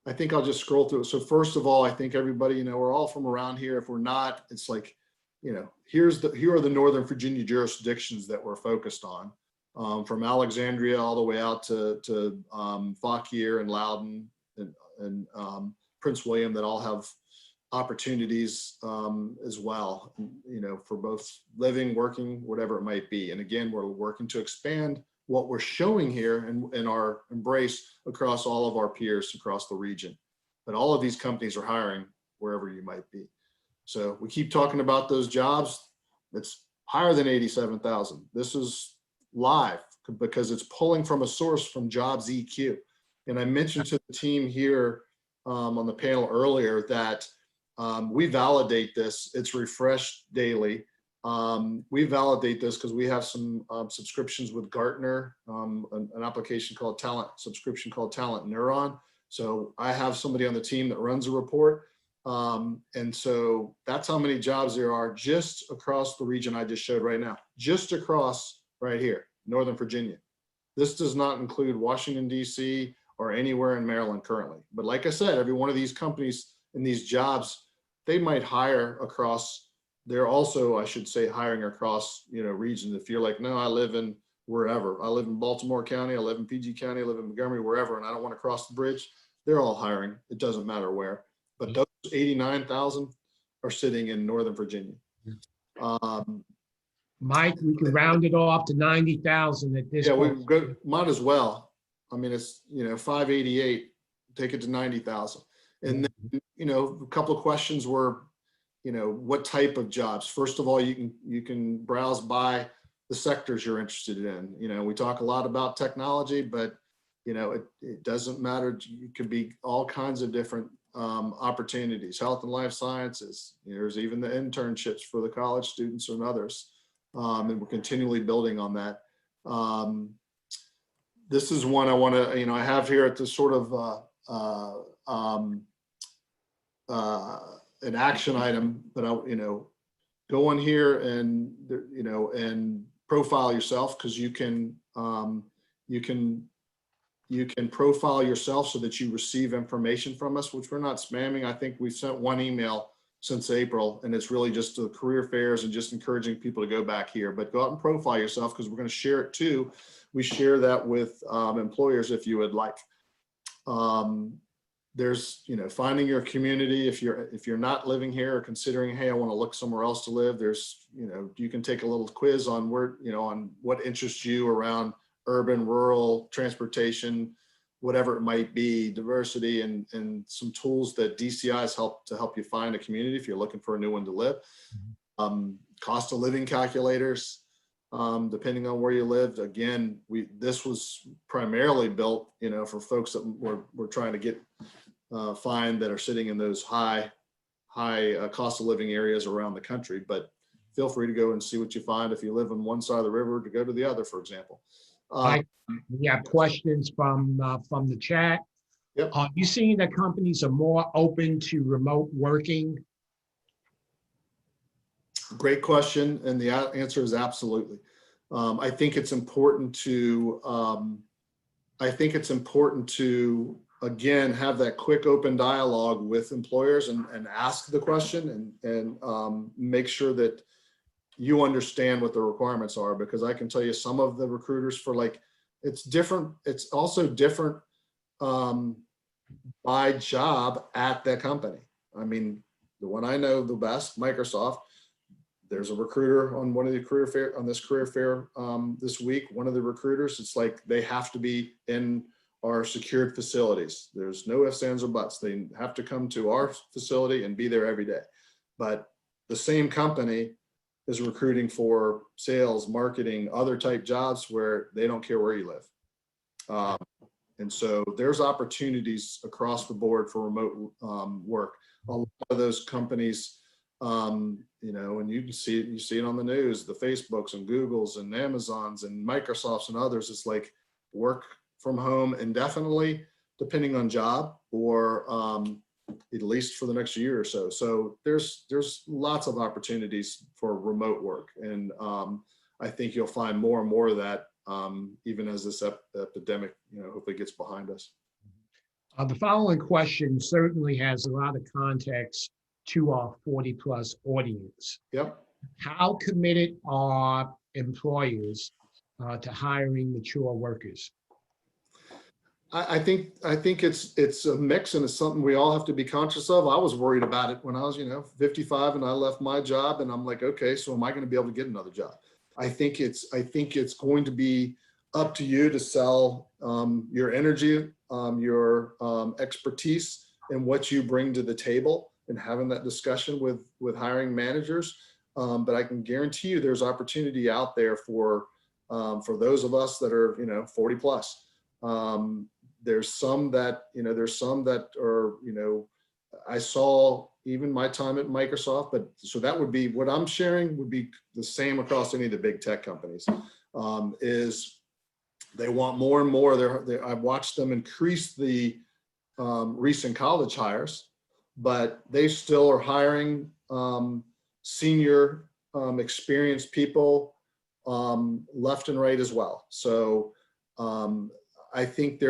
I think I'll just scroll through it. So first of all, I think everybody, we're all from around here. If we're not, it's like, here are the Northern Virginia jurisdictions that we're focused on, from Alexandria all the way out to Fauquier and Loudoun and Prince William, that all have opportunities as well, for both living, working, whatever it might be. And again, we're working to expand what we're showing here and our embrace across all of our peers across the region. But all of these companies are hiring wherever you might be. So we keep talking about those jobs. It's higher than 87,000. This is live because it's pulling from a source from Jobs EQ. And I mentioned to the team here on the panel earlier that we validate this. It's refreshed daily. We validate this because we have some subscriptions with Gartner, an application called subscription called Talent Neuron. So I have somebody on the team that runs a report. And so that's how many jobs there are just across the region I just showed right now, just across right here, Northern Virginia. This does not include Washington, DC, or anywhere in Maryland currently. But like I said, every one of these companies in these jobs, they might hire across. They're also, I should say, hiring across, regions. If you're like, no, I live in wherever. I live in Baltimore County, I live in PG County, I live in Montgomery, wherever, and I don't want to cross the bridge. They're all hiring. It doesn't matter where. But those 89,000 are sitting in Northern Virginia. Mike, we can round it off to 90,000 at this point. We might as well. I mean, it's 588. Take it to 90,000. And then, a couple of questions were, what type of jobs? First of all, you can browse by the sectors you're interested in. We talk a lot about technology, but it doesn't matter. It could be all kinds of different opportunities, health and life sciences. There's even the internships for the college students and others. And we're continually building on that. This is one I want to, I have here at the sort of an action item, but go on here and and profile yourself, because you can profile yourself so that you receive information from us, which we're not spamming. I think we've sent one email since April, and it's really just the career fairs and just encouraging people to go back here. But go out and profile yourself, because we're going to share it too. We share that with employers if you would like. There's finding your community. If you're not living here or considering, hey, I want to look somewhere else to live, there's you can take a little quiz on where on what interests you around urban, rural, transportation, whatever it might be, diversity, and some tools that DCI's help you find a community if you're looking for a new one to live. Cost of living calculators, depending on where you lived. Again, this was primarily built, for folks that we're trying to get find that are sitting in those high cost of living areas around the country. But feel free to go and see what you find if you live on one side of the river to go to the other, for example. We have questions from the chat. Yep. Are you seeing that companies are more open to remote working? Great question, and the answer is absolutely. I think it's important to again have that quick open dialogue with employers and ask the question and make sure that you understand what the requirements are, because I can tell you some of the recruiters it's different. It's also different by job at that company. I mean, the one I know the best, Microsoft, there's a recruiter on one of the career fair, on this career fair this week. One of the recruiters, it's like they have to be in our secured facilities. There's no ifs, ands, or buts. They have to come to our facility and be there every day. But the same company is recruiting for sales, marketing, other type jobs where they don't care where you live. And so there's opportunities across the board for remote work. A lot of those companies, and you can see it, you see it on the news, the Facebooks and Googles and Amazons and Microsofts and others. It's like work from home indefinitely, depending on job, or at least for the next year or so. So there's lots of opportunities for remote work. And I think you'll find more and more of that even as this epidemic, hopefully gets behind us. The following question certainly has a lot of context to our 40+ audience. Yep. How committed are employers to hiring mature workers? I think it's a mix, and it's something we all have to be conscious of. I was worried about it when I was, 55 and I left my job, and I'm like, okay, so am I going to be able to get another job? I think it's going to be up to you to sell your energy, your expertise, and what you bring to the table, and having that discussion with hiring managers. But I can guarantee you there's opportunity out there for those of us that are 40+. There's some that are, I saw even my time at Microsoft, but so that would be what I'm sharing would be the same across any of the big tech companies. Is they want more and more. I've watched them increase the recent college hires, but they still are hiring senior experienced people left and right as well. So I think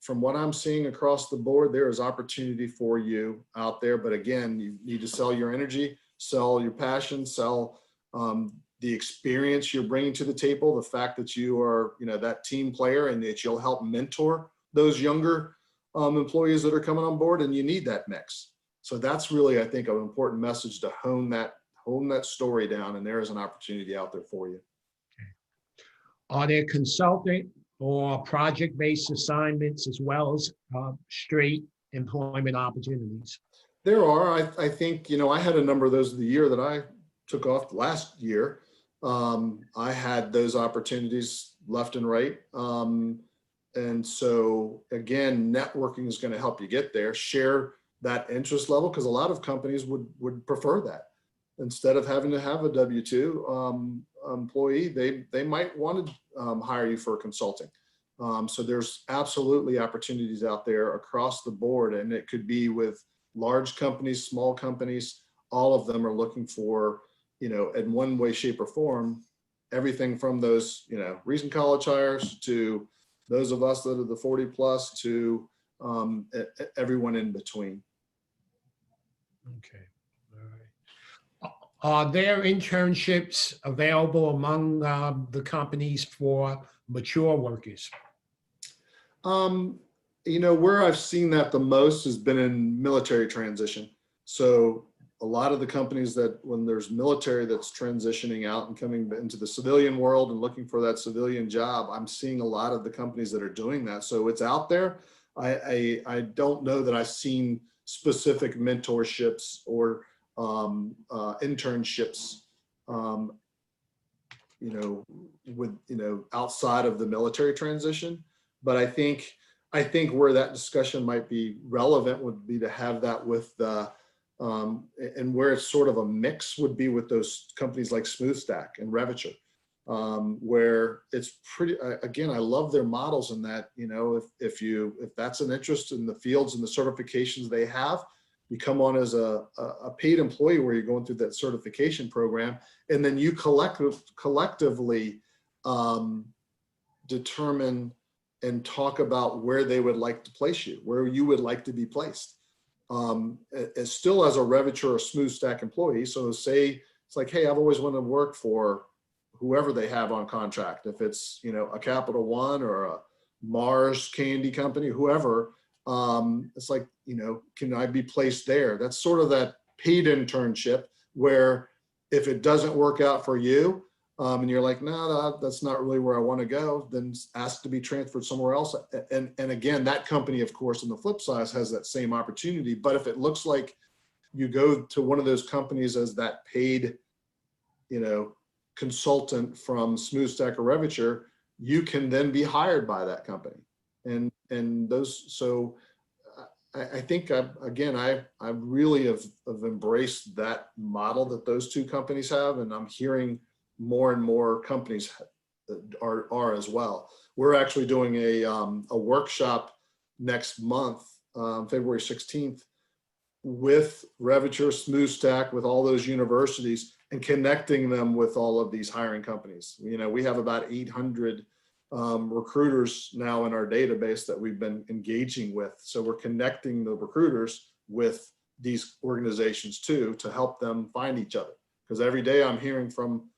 from what I'm seeing across the board, there is opportunity for you out there. But again, you need to sell your energy, sell your passion, sell the experience you're bringing to the table, the fact that you are, that team player, and that you'll help mentor those younger employees that are coming on board, and you need that mix. So that's really, I think, an important message to hone that story down, and there is an opportunity out there for you. Are there consultant or project-based assignments as well as straight employment opportunities? There are. I think, I had a number of those the year that I took off last year. I had those opportunities left and right. And so again, networking is going to help you get there. Share that interest level, because a lot of companies would prefer that. Instead of having to have a W-2 employee, they might want to hire you for consulting. So there's absolutely opportunities out there across the board, and it could be with large companies, small companies. All of them are looking for, in one way, shape, or form, everything from those, recent college hires to those of us that are the 40+ to everyone in between. Okay. All right. Are there internships available among the companies for mature workers? Where I've seen that the most has been in military transition. So a lot of the companies that when there's military that's transitioning out and coming into the civilian world and looking for that civilian job, I'm seeing a lot of the companies that are doing that. So it's out there. I don't know that I've seen specific mentorships or internships you know, with, you know, outside of the military transition. But I think where that discussion might be relevant would be to have that with the, and where it's sort of a mix would be with those companies like SmoothStack and Reviture, where it's pretty, again, I love their models in that, you know, if that's an interest in the fields and the certifications they have, you come on as a paid employee where you're going through that certification program, and then you collectively determine and talk about where they would like to place you, where you would like to be placed. As still as a Reviture or SmoothStack employee. So say it's like, hey, I've always wanted to work for whoever they have on contract. If it's, you know, a Capital One or a Mars candy company, whoever, it's like, you know, can I be placed there? That's sort of that paid internship where if it doesn't work out for you, and you're like, no, that's not really where I want to go, then ask to be transferred somewhere else. And again, that company, of course, on the flip side has that same opportunity. But if it looks like you go to one of those companies as that paid, you know, consultant from SmoothStack or Reviture, you can then be hired by that company. And those, so I think I really have embraced that model that those two companies have, and I'm hearing more and more companies are as well. We're actually doing a workshop next month, February 16th, with Reviture, SmoothStack, with all those universities, and connecting them with all of these hiring companies. You know, we have about 800 recruiters now in our database that we've been engaging with. So we're connecting the recruiters with these organizations too, to help them find each other. Because every day I'm hearing from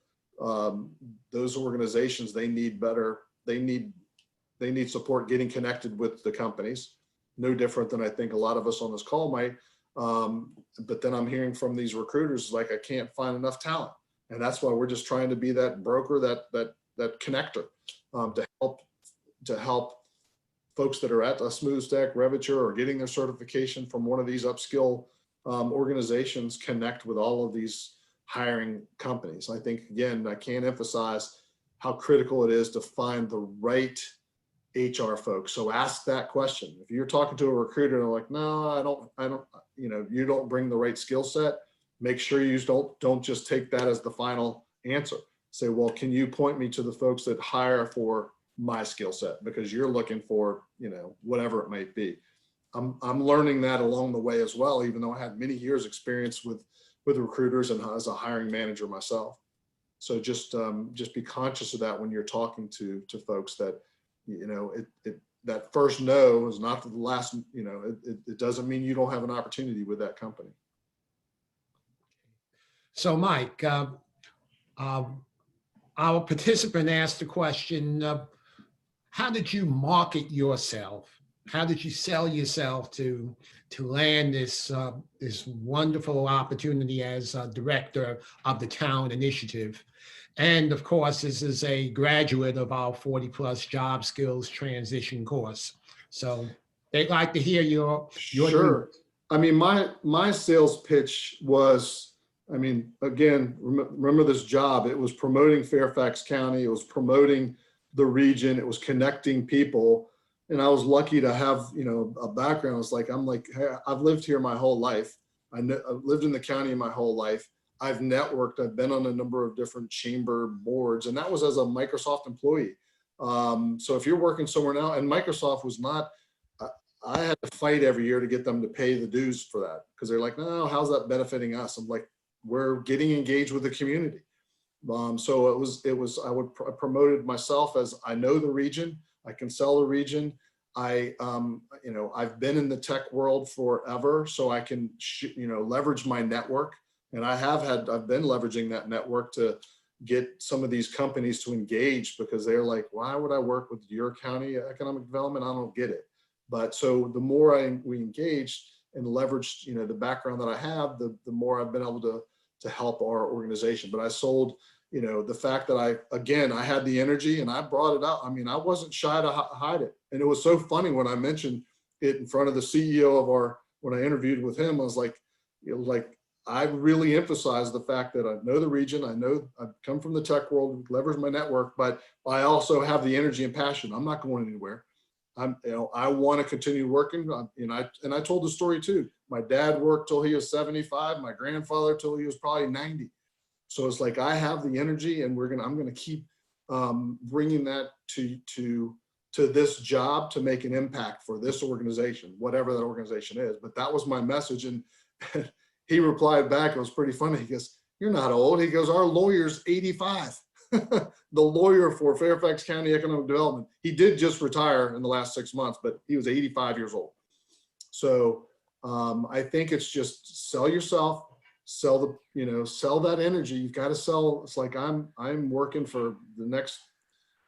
those organizations, they need better, they need support getting connected with the companies. No different than I think a lot of us on this call might. But then I'm hearing from these recruiters, like, I can't find enough talent. And that's why we're just trying to be that broker, that connector, to help folks that are at a SmoothStack, Reviture, or getting their certification from one of these upskill organizations connect with all of these hiring companies. I think, again, I can't emphasize how critical it is to find the right HR folks. So ask that question. If you're talking to a recruiter and they're like, no, I don't, you know, you don't bring the right skill set, make sure you don't just take that as the final answer. Say, well, can you point me to the folks that hire for my skill set, because you're looking for, you know, whatever it might be. I'm learning that along the way as well, even though I had many years experience with recruiters and as a hiring manager myself. So just be conscious of that when you're talking to folks, that, you know, that first no is not the last, you know, it doesn't mean you don't have an opportunity with that company. So Mike, our participant asked the question, how did you market yourself? How did you sell yourself to land this wonderful opportunity as director of the town initiative? And of course, this is a graduate of our 40+ job skills transition course. So they'd like to hear your Sure. I mean, my sales pitch was, I mean, again, remember this job, it was promoting Fairfax County, it was promoting the region, it was connecting people. And I was lucky to have, you know, a background. It's like, I'm like, hey, I've lived here my whole life. I've lived in the county my whole life. I've networked, I've been on a number of different chamber boards, and that was as a Microsoft employee. So if you're working somewhere now, and Microsoft was not, I had to fight every year to get them to pay the dues for that, because they're like, no, how's that benefiting us? I'm like, we're getting engaged with the community. So I promoted myself as, I know the region, I can sell the region. You know, I've been in the tech world forever, so I can, you know, leverage my network. And I've been leveraging that network to get some of these companies to engage, because they're like, why would I work with your county economic development? I don't get it. But so the more we engaged and leveraged, you know, the background that I have, the more I've been able to help our organization. But I sold, you know, the fact that I had the energy and I brought it out. I mean, I wasn't shy to hide it. And it was so funny when I mentioned it in front of the CEO of when I interviewed with him, I was like, you know, like, I really emphasize the fact that I know the region, I know I've come from the tech world, leverage my network, but I also have the energy and passion. I'm not going anywhere. I want to continue working. And I told the story too. My dad worked till he was 75. My grandfather till he was probably 90. So it's like, I have the energy, and I'm going to keep bringing that to this job to make an impact for this organization, whatever that organization is. But that was my message. And he replied back, it was pretty funny. He goes, "You're not old." He goes, "Our lawyer's 85. The lawyer for Fairfax County Economic Development. He did just retire in the last 6 months, but he was 85 years old. So I think it's just sell yourself, sell that energy. You've got to sell. It's like I'm working for the next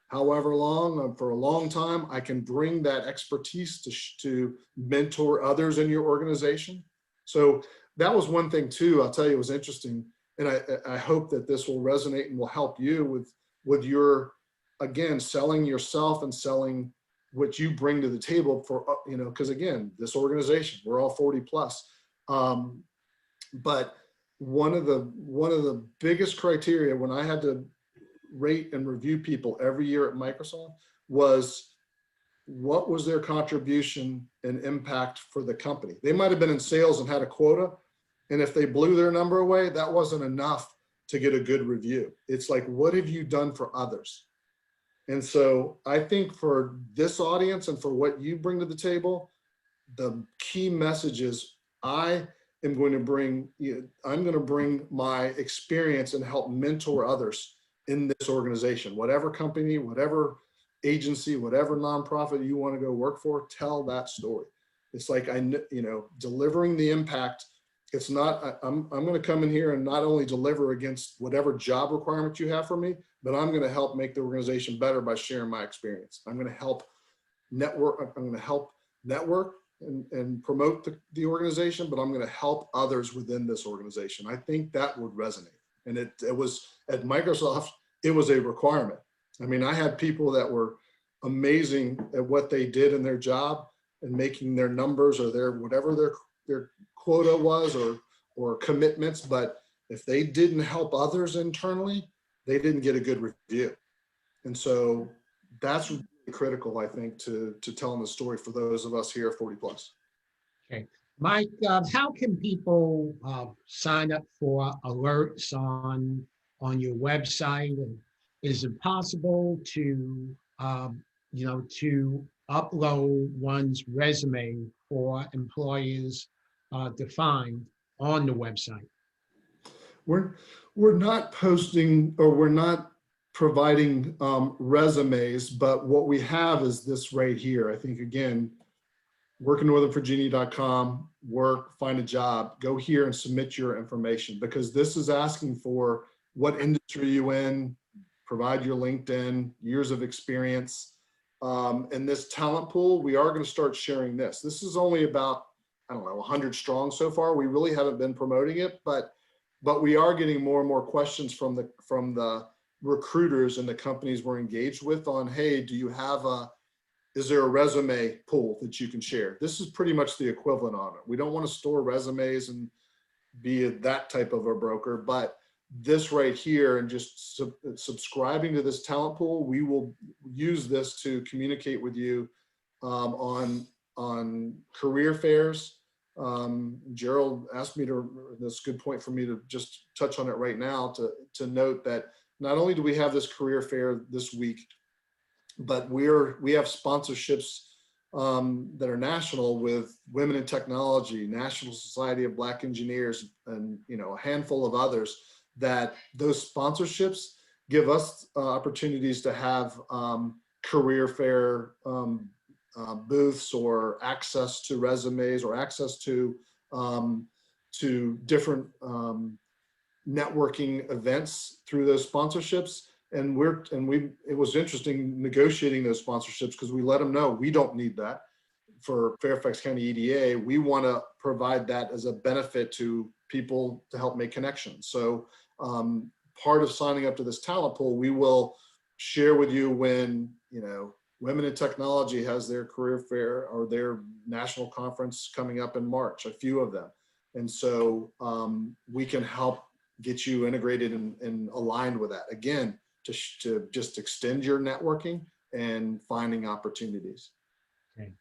however long, for a long time. I can bring that expertise to mentor others in your organization. So that was one thing too. I'll tell you, it was interesting. And I hope that this will resonate and will help you with your, again, selling yourself and selling what you bring to the table for, because again, this organization, we're all 40 plus. But one of the biggest criteria when I had to rate and review people every year at Microsoft was, what was their contribution and impact for the company? They might've been in sales and had a quota, and if they blew their number away, that wasn't enough to get a good review. It's like, what have you done for others? And so I think for this audience and for what you bring to the table, the key message is, I'm going to bring my experience and help mentor others in this organization, whatever company, whatever agency, whatever nonprofit you want to go work for, tell that story. It's like, delivering the impact. It's not, I'm going to come in here and not only deliver against whatever job requirement you have for me, but I'm going to help make the organization better by sharing my experience. I'm going to help network. I'm going to help network and promote the organization, but I'm going to help others within this organization. I think that would resonate. And it was at Microsoft, it was a requirement. I mean, I had people that were amazing at what they did in their job and making their numbers or whatever their quota was or commitments, but if they didn't help others internally, they didn't get a good review. And so that's really critical, I think, to telling the story for those of us here at 40 plus. Okay, Mike, how can people sign up for alerts on your website? And is it possible to to upload one's resume for employers to find on the website? We're not posting, or we're not providing resumes, but what we have is this right here. I think, again, workinnorthernvirginia.com, find a job, go here and submit your information, because this is asking for what industry you in, provide your LinkedIn, years of experience. And this talent pool, we are going to start sharing this. This is only about, 100 strong so far. We really haven't been promoting it, but we are getting more and more questions from the recruiters and the companies we're engaged with on, hey, is there a resume pool that you can share? This is pretty much the equivalent on it. We don't want to store resumes and be that type of a broker, but this right here, and just subscribing to this talent pool, we will use this to communicate with you on career fairs. Jeryl asked me that's a good point for me to just touch on it right now, to note that not only do we have this career fair this week, but we have sponsorships that are national with Women in Technology, National Society of Black Engineers, and a handful of others, that those sponsorships give us opportunities to have career fair booths, or access to resumes, or access to different networking events through those sponsorships. And it was interesting negotiating those sponsorships, because we let them know we don't need that for Fairfax County EDA. We want to provide that as a benefit to people to help make connections. So part of signing up to this talent pool, we will share with you when, Women in Technology has their career fair or their national conference coming up in March, a few of them. And so we can help get you integrated and aligned with that. Again, to just extend your networking and finding opportunities. Okay.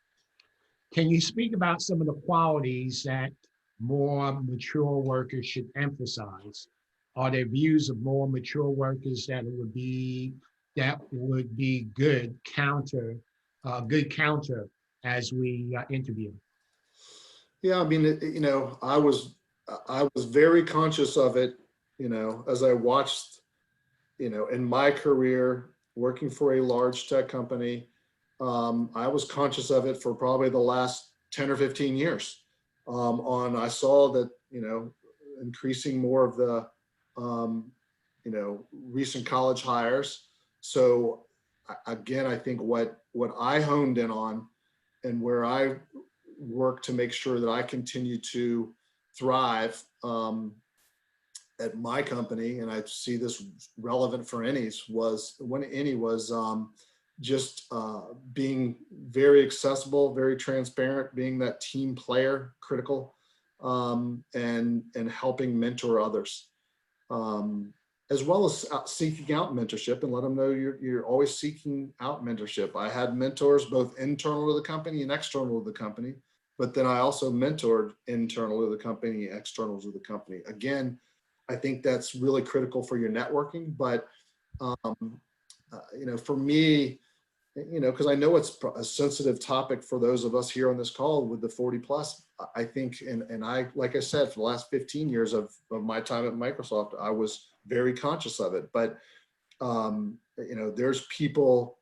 Can you speak about some of the qualities that more mature workers should emphasize? Are there views of more mature workers that would be good counter as we interview? Yeah, I mean, I was very conscious of it, as I watched, in my career working for a large tech company. I was conscious of it for probably the last 10 or 15 years. I saw that, increasing more of the, recent college hires. So again, I think what I honed in on and where I work to make sure that I continue to thrive at my company, and I see this relevant for Any's, was just being very accessible, very transparent, being that team player, critical, and helping mentor others, as well as seeking out mentorship and let them know you're always seeking out mentorship. I had mentors both internal to the company and external to the company, but then I also mentored internal to the company, external to the company. Again, I think that's really critical for your networking, but for me, because I know it's a sensitive topic for those of us here on this call with the 40 plus, I think, and I, like I said, for the last 15 years of my time at Microsoft, I was very conscious of it. But, there's people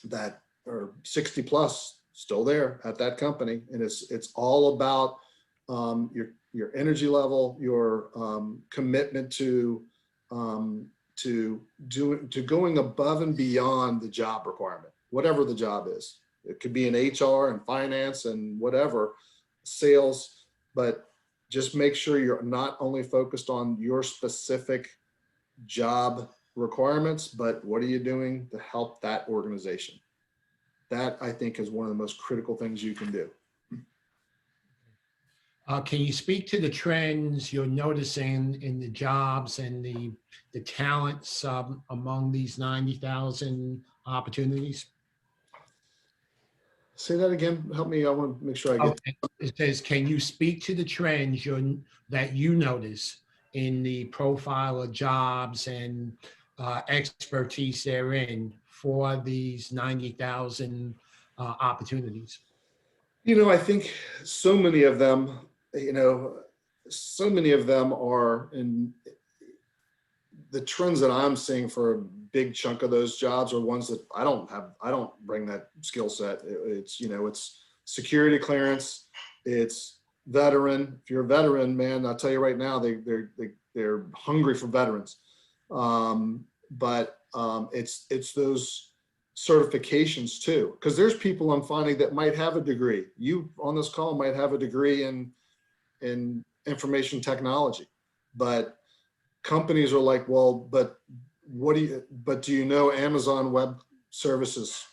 that are 60 plus still there at that company. And it's all about your energy level, your commitment to going above and beyond the job requirement, whatever the job is. It could be in HR and finance and whatever, sales, but just make sure you're not only focused on your specific job requirements, but what are you doing to help that organization? That, I think, is one of the most critical things you can do. Can you speak to the trends you're noticing in the jobs and the talents among these 90,000 opportunities? Say that again. Help me. I want to make sure I get. Okay. It says, can you speak to the trends that you notice in the profile of jobs and expertise therein for these 90,000 opportunities? I think so many of them, are in the trends that I'm seeing for a big chunk of those jobs are ones that I don't bring that skill set. It's security clearance, it's veteran. If you're a veteran, man, I'll tell you right now, they're hungry for veterans. But it's those certifications too, because there's people I'm finding that might have a degree. You on this call might have a degree in information technology, but companies are like, well, but do you know Amazon Web Services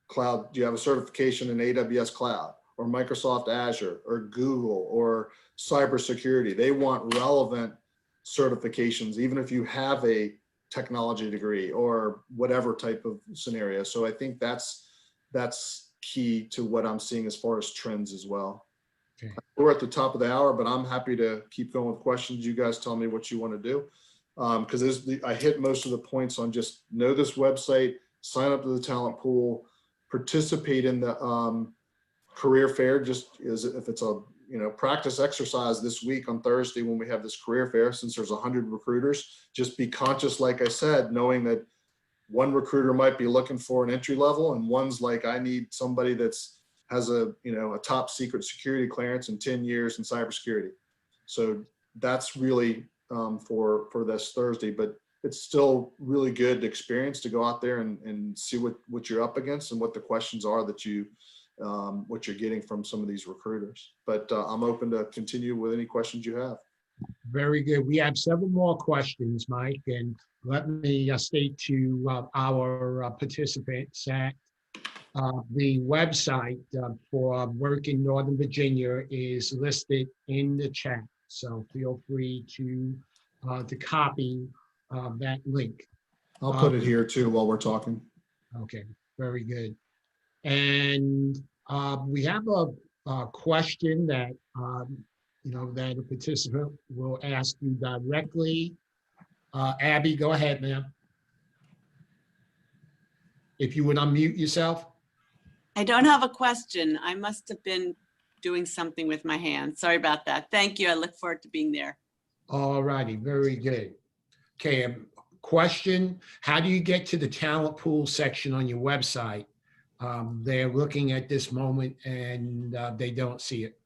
Cloud? Do you have a certification in AWS Cloud or Microsoft Azure or Google or cybersecurity? They want relevant certifications, even if you have a technology degree or whatever type of scenario. So I think that's key to what I'm seeing as far as trends as well. Okay. We're at the top of the hour, but I'm happy to keep going with questions. You guys tell me what you want to do. Because I hit most of the points on just know this website, sign up to the talent pool, participate in the career fair, just as if it's a practice exercise this week on Thursday when we have this career fair, since there's 100 recruiters, just be conscious, like I said, knowing that one recruiter might be looking for an entry level and one's like, I need somebody has a top secret security clearance and 10 years in cybersecurity. So that's really for this Thursday, but it's still really good experience to go out there and see what you're up against and what the questions are that what you're getting from some of these recruiters. But I'm open to continue with any questions you have. Very good. We have several more questions, Mike, and let me state to our participants that The website for work in Northern Virginia is listed in the chat. So feel free to copy that link. I'll put it here too while we're talking. Okay, very good. And we have a question that that a participant will ask you directly. Abby, go ahead, ma'am. If you would unmute yourself. I don't have a question. I must have been doing something with my hand. Sorry about that. Thank you. I look forward to being there. All righty, very good. Okay, question, how do you get to the talent pool section on your website? They're looking at this moment and they don't see it.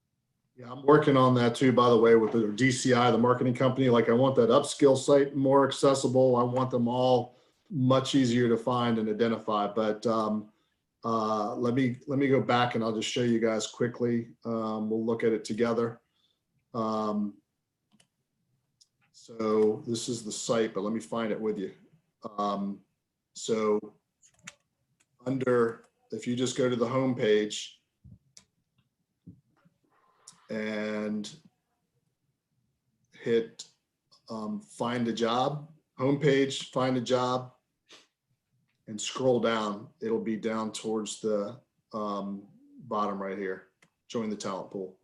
Yeah, I'm working on that too, by the way, with the DCI, the marketing company. Like I want that upskill site more accessible. I want them all much easier to find and identify. But let me go back and I'll just show you guys quickly. We'll look at it together. So this is the site, but let me find it with you. So if you just go to the home page and hit find a job, homepage, find a job, and scroll down, it'll be down towards the bottom right here, join the talent pool.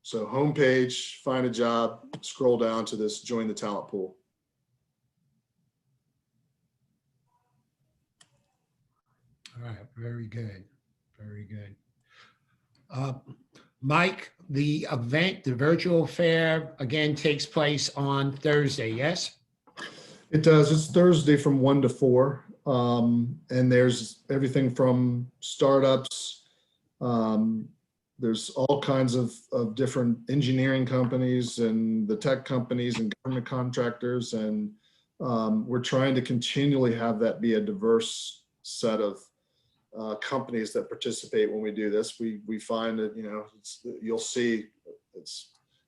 So homepage, find a job, scroll down to this, join the talent pool. All right, very good, very good. Mike, the event, the virtual fair, again, takes place on Thursday, yes? It does. It's Thursday from 1 to 4. And there's everything from startups. There's all kinds of different engineering companies and the tech companies and government contractors. And we're trying to continually have that be a diverse set of companies that participate when we do this. We find that, you'll see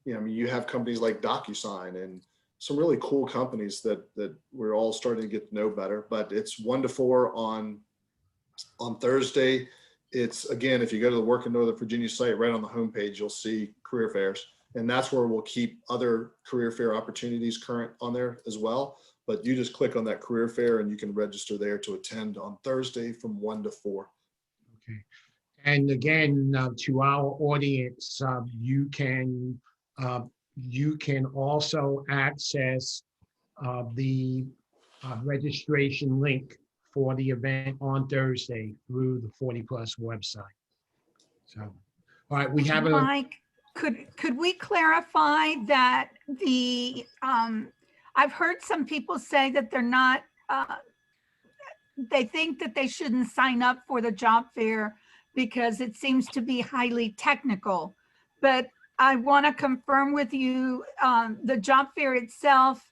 you have companies like DocuSign and some really cool companies that we're all starting to get to know better. But it's 1 to 4 on Thursday. It's, again, if you go to the Work in Northern Virginia site, right on the homepage, you'll see career fairs. And that's where we'll keep other career fair opportunities current on there as well. But you just click on that career fair and you can register there to attend on Thursday from 1 to 4. Okay. And again, to our audience, you can also access the registration link for the event on Thursday through the 40 Plus website. So, all right, we have Mike, could we clarify that I've heard some people say that they're not, they think that they shouldn't sign up for the job fair because it seems to be highly technical. But I want to confirm with you, the job fair itself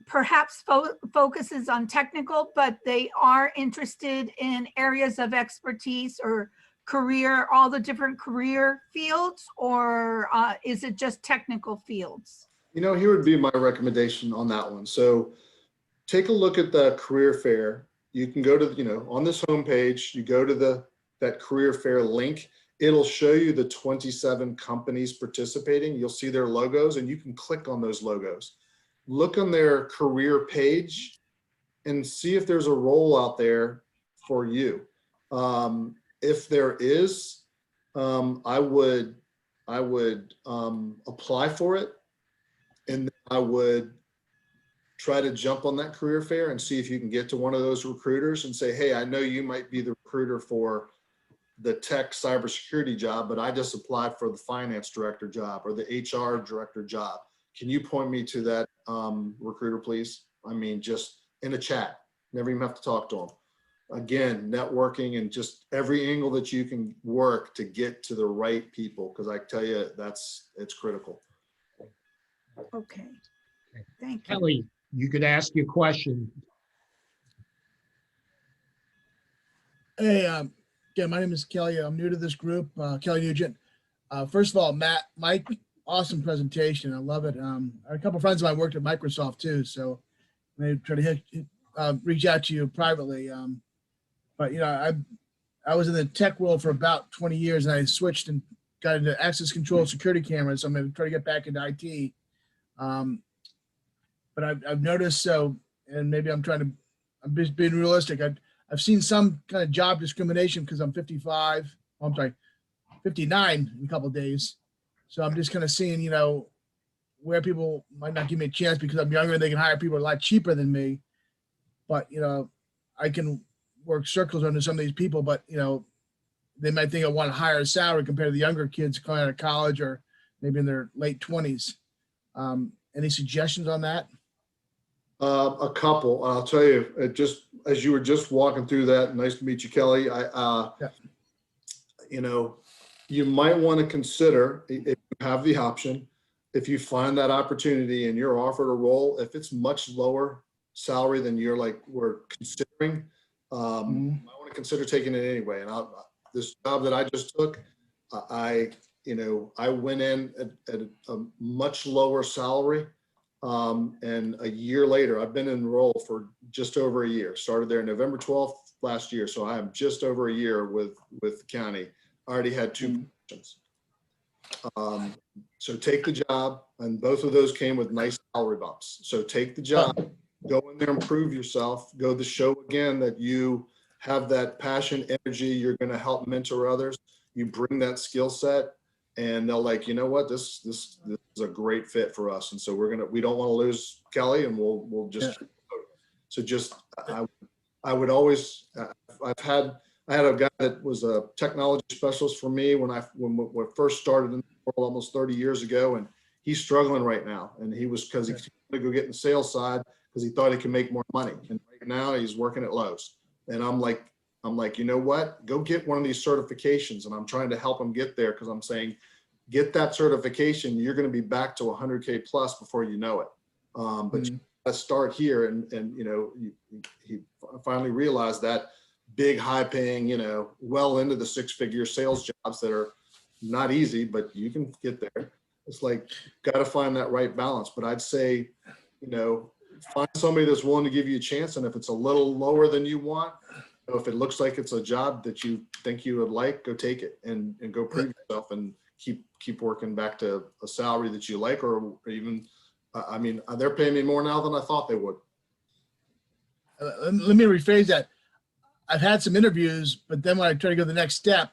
perhaps focuses on technical, but they are interested in areas of expertise or career, all the different career fields, or is it just technical fields? Here would be my recommendation on that one. So take a look at the career fair. You can go to, on this homepage, you go to that career fair link. It'll show you the 27 companies participating. You'll see their logos and you can click on those logos. Look on their career page and see if there's a role out there for you. If there is, I would apply for it, and I would try to jump on that career fair and see if you can get to one of those recruiters and say, hey, I know you might be the recruiter for the tech cybersecurity job, but I just applied for the finance director job or the HR director job. Can you point me to that recruiter, please? I mean, just in a chat, never even have to talk to them. Again, networking and just every angle that you can work to get to the right people, because I tell you, it's critical. Okay, thank you. Kelly, you could ask your question. Hey, yeah, my name is Kelly. I'm new to this group, Kelly Nugent. First of all, Mike, awesome presentation. I love it. A couple of friends of mine worked at Microsoft too, so I try to reach out to you privately. But I was in the tech world for about 20 years, and I switched and got into access control security cameras. So I'm going to try to get back into IT. But I've noticed, so, and maybe I'm just being realistic. I've seen some kind of job discrimination because I'm 55. Oh, I'm sorry, 59 in a couple of days. So I'm just kind of seeing, where people might not give me a chance because I'm younger and they can hire people a lot cheaper than me. But, I can work circles under some of these people, but, they might think I want a higher salary compared to the younger kids coming out of college or maybe in their late 20s. Any suggestions on that? A couple. I'll tell you, just as you were just walking through that, nice to meet you, Kelly. Yeah. You might want to consider, if you have the option, if you find that opportunity and you're offered a role, if it's much lower salary than we're considering, I want to consider taking it anyway. And this job that I just took, I went in at a much lower salary. And a year later, I've been enrolled for just over a year. Started there November 12th last year. So I am just over a year with the county. I already had 2 positions. So take the job, and both of those came with nice salary bumps. So take the job, go in there and prove yourself, go to show again that you have that passion, energy, you're going to help mentor others. You bring that skill set, and they'll you know what, this is a great fit for us. And so we don't want to lose Kelly, and we'll just, so just, I would always, I had a guy that was a technology specialist for me when we first started in the world almost 30 years ago, and he's struggling right now. And because he's going to go get in the sales side because he thought he could make more money. And right now he's working at Lowe's. And I'm like, you know what? Go get one of these certifications. And I'm trying to help him get there because I'm saying, get that certification. You're going to be back to 100K plus before you know it. But let's start here. And he finally realized that big, high paying, well into the 6-figure sales jobs that are not easy, but you can get there. It's got to find that right balance. But I'd say, find somebody that's willing to give you a chance. And if it's a little lower than you want, if it looks like it's a job that you think you would like, go take it and go prove yourself and keep working back to a salary that you like, or even, they're paying me more now than I thought they would. Let me rephrase that. I've had some interviews, but then when I try to go the next step,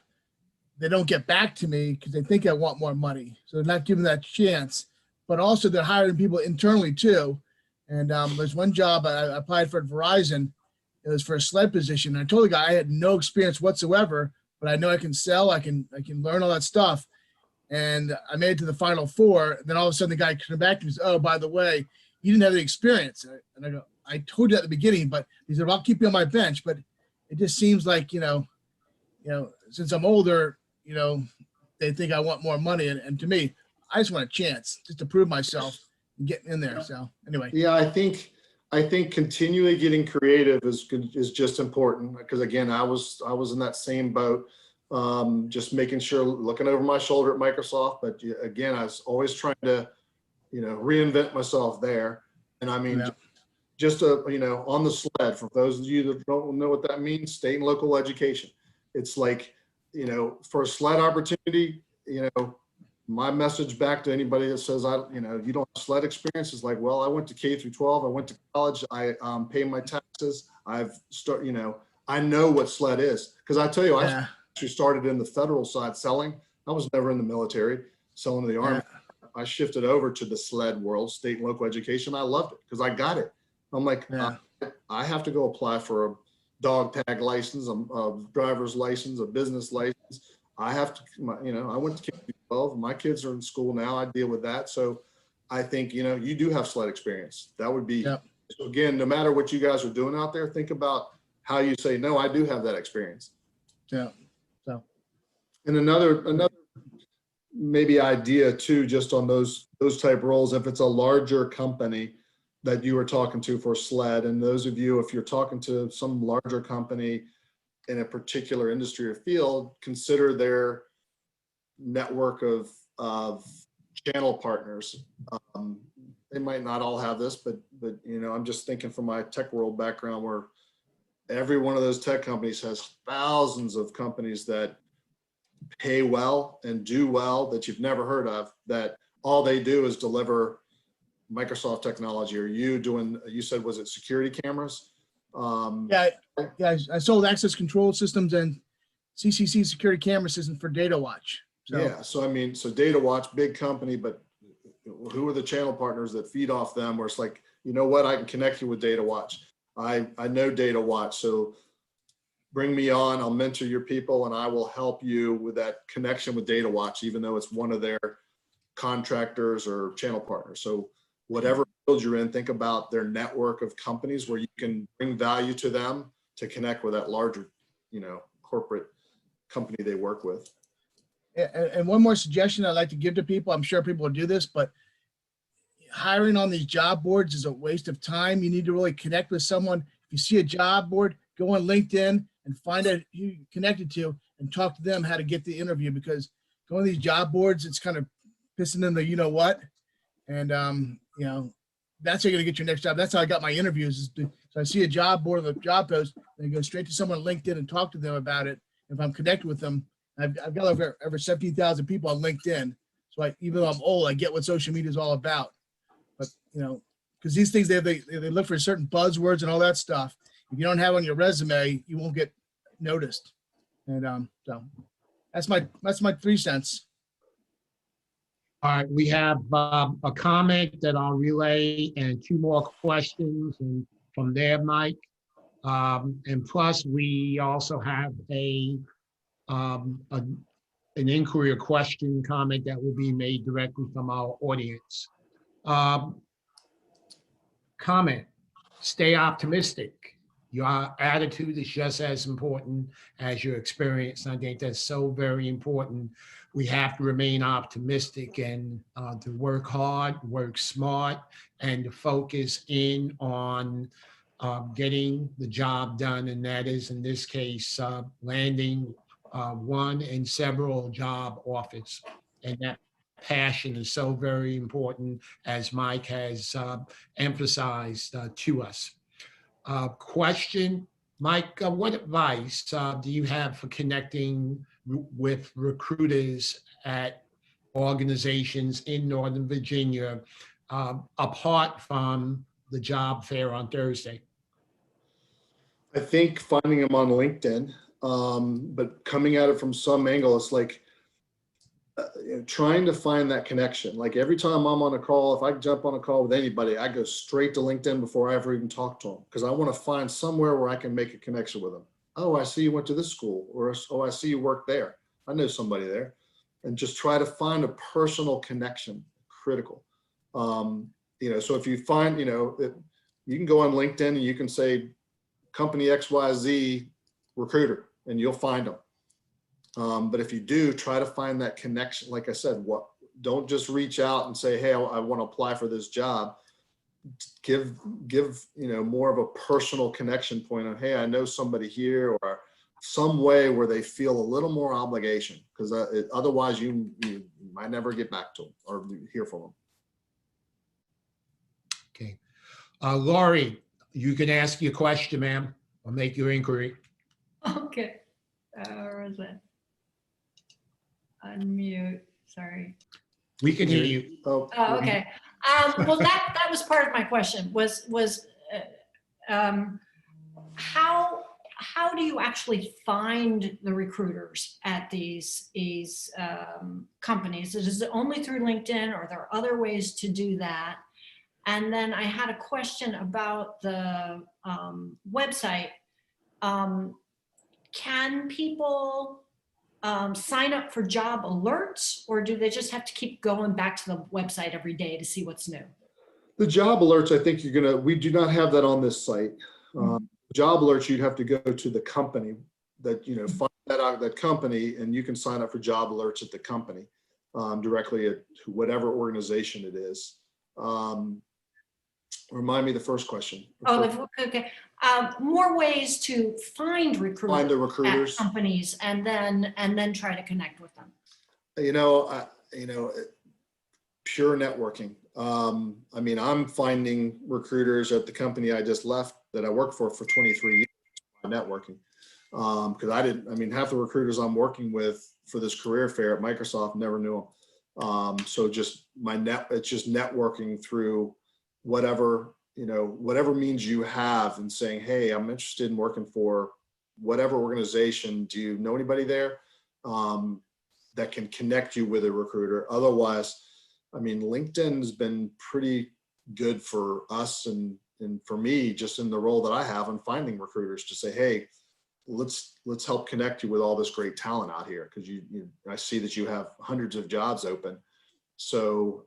they don't get back to me because they think I want more money. So they're not giving that chance, but also they're hiring people internally too. And there's one job I applied for at Verizon. It was for a sled position. And I told the guy I had no experience whatsoever, but I know I can sell, I can learn all that stuff. And I made it to the final 4. And then all of a sudden the guy came back to me and said, oh, by the way, you didn't have any experience. And I go, I told you at the beginning, but he said, well, I'll keep you on my bench. But it just seems like, since I'm older, they think I want more money. And to me, I just want a chance just to prove myself and get in there. So anyway. Yeah, I think continually getting creative is just important, because again, I was in that same boat, just making sure, looking over my shoulder at Microsoft. But again, I was always trying to, reinvent myself there. And just on the sled, for those of you that don't know what that means, state and local education. It's for a sled opportunity, my message back to anybody that says, you don't have sled experience is well, I went to K through 12. I went to college. I pay my taxes. I know what sled is. Because I tell you, I actually started in the federal side selling. I was never in the military selling to the Army. I shifted over to the sled world, state and local education. I loved it because I got it. I'm I have to go apply for a dog tag license, a driver's license, a business license. I have to, I went to K through 12. My kids are in school now. I deal with that. So I think, you do have sled experience. That would be, so again, no matter what you guys are doing out there, think about how you say, no, I do have that experience. Yeah. So, and another maybe idea too, just on those type roles, if it's a larger company that you were talking to for sled, and those of you, if you're talking to some larger company in a particular industry or field, consider their network of channel partners. They might not all have this, but I'm just thinking from my tech world background, where every one of those tech companies has thousands of companies that pay well and do well that you've never heard of, that all they do is deliver Microsoft technology. Or you said, was it security cameras? Yeah, I sold access control systems and CCC security camera systems for Data Watch. So, yeah, so I mean, so Data Watch, big company, but who are the channel partners that feed off them, where it's like, you know what, I can connect you with Data Watch. I know Data Watch, so bring me on, I'll mentor your people, and I will help you with that connection with Data Watch, even though it's one of their contractors or channel partners. So whatever field you're in, think about their network of companies where you can bring value to them to connect with that larger, corporate company they work with. and one more suggestion I'd like to give to people, I'm sure people will do this, but hiring on these job boards is a waste of time. You need to really connect with someone. If you see a job board, go on LinkedIn and find out who you're connected to and talk to them how to get the interview, because going to these job boards, it's kind of pissing in the you-know-what. And, that's how you're going to get your next job. That's how I got my interviews. So I see a job board or a job post, and I go straight to someone on LinkedIn and talk to them about it. If I'm connected with them, I've got over 17,000 people on LinkedIn. So even though I'm old, I get what social media is all about. But, because these things, they look for certain buzzwords and all that stuff. If you don't have on your resume, you won't get noticed. And so that's my 3 cents. All right, we have a comment that I'll relay and 2 more questions and from there, Mike. And plus, we also have an inquiry or question comment that will be made directly from our audience. Comment, stay optimistic. Your attitude is just as important as your experience. And I think that's so very important. We have to remain optimistic and to work hard, work smart, and to focus in on getting the job done. And that is, in this case, landing one and several job offers. And that passion is so very important, as Mike has emphasized to us. Question, Mike, what advice do you have for connecting with recruiters at organizations in Northern Virginia apart from the job fair on Thursday? I think finding them on LinkedIn, but coming at it from some angle, it's like trying to find that connection. Like every time I'm on a call, if I jump on a call with anybody, I go straight to LinkedIn before I ever even talk to them, because I want to find somewhere where I can make a connection with them. Oh, I see you went to this school, or oh, I see you work there. I know somebody there. And just try to find a personal connection, critical. So if you find, you can go on LinkedIn and you can say company XYZ recruiter, and you'll find them. But if you do, try to find that connection. Like I said, don't just reach out and say, hey, I want to apply for this job. Give more of a personal connection point on, hey, I know somebody here, or some way where they feel a little more obligation, because otherwise you might never get back to them or hear from them. Okay. Laurie, you can ask your question, ma'am, or make your inquiry. Okay. Where is it? Unmute, sorry. We can hear you. Oh, okay. Well, that was part of my question, was how do you actually find the recruiters at these companies? Is it only through LinkedIn, or are there other ways to do that? And then I had a question about the website. Can people sign up for job alerts, or do they just have to keep going back to the website every day to see what's new? The job alerts, I think we do not have that on this site. Job alerts, you'd have to go to the company that, find that out of that company, and you can sign up for job alerts at the company directly at whatever organization it is. Remind me the first question. Oh, okay. More ways to find recruiters, Find the recruiters at companies, and then try to connect with them. Pure networking. I'm finding recruiters at the company I just left that I worked for 23 years. I networking. Because I mean, half the recruiters I'm working with for this career fair at Microsoft never knew them. So just it's just networking through whatever, whatever means you have, and saying, hey, I'm interested in working for whatever organization. Do you know anybody there that can connect you with a recruiter? Otherwise, I mean, LinkedIn has been pretty good for us and for me, just in the role that I have, on finding recruiters to say, hey, let's help connect you with all this great talent out here, because I see that you have hundreds of jobs open. So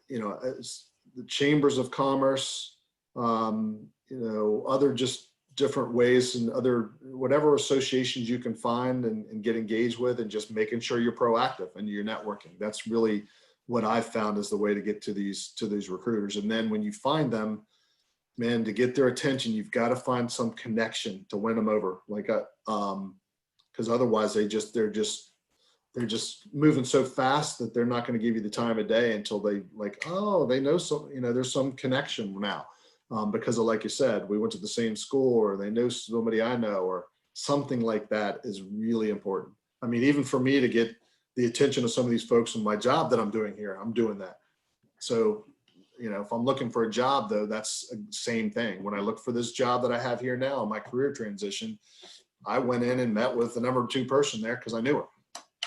it's the chambers of commerce, other just different ways, and other whatever associations you can find and get engaged with, and just making sure you're proactive and you're networking. That's really what I've found is the way to get to these recruiters. And then when you find them, man, to get their attention, you've got to find some connection to win them over. Like, because otherwise they're just moving so fast that they're not going to give you the time of day until they they know there's some connection now, because of, like you said, we went to the same school, or they know somebody I know, or something like that is really important. I mean, even for me to get the attention of some of these folks in my job that I'm doing here, I'm doing that. So, if I'm looking for a job, though, that's the same thing. When I look for this job that I have here now, my career transition, I went in and met with the number 2 person there because I knew her,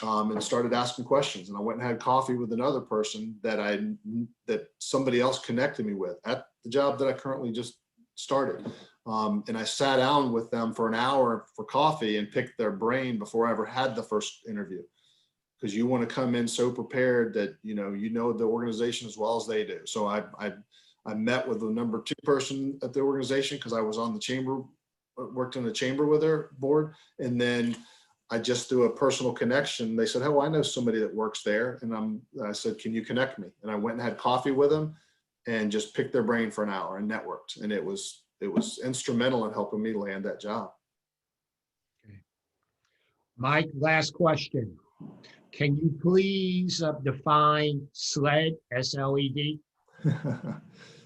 and started asking questions. And I went and had coffee with another person that somebody else connected me with at the job that I currently just started. And I sat down with them for an hour for coffee and picked their brain before I ever had the first interview. Because you want to come in so prepared that you know the organization as well as they do. So I met with the number 2 person at the organization because I was on the chamber, worked in the chamber with their board, and then I just through a personal connection, they said, "Oh, I know somebody that works there," and I said, "Can you connect me?" And I went and had coffee with them, and just picked their brain for an hour and networked, and it was instrumental in helping me land that job. Okay. Mike, last question. Can you please define SLED, S-L-E-D?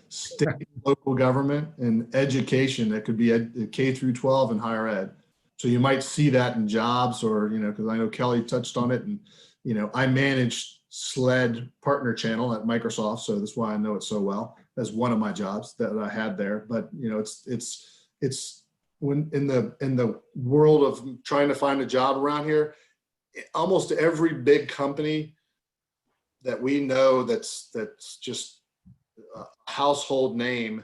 State, local government, and education. That could be K through 12 and higher ed. So you might see that in jobs, or, because I know Kelly touched on it, and, I managed SLED partner channel at Microsoft. So that's why I know it so well, as one of my jobs that I had there. But, it's when in the world of trying to find a job around here, almost every big company that we know that's just a household name,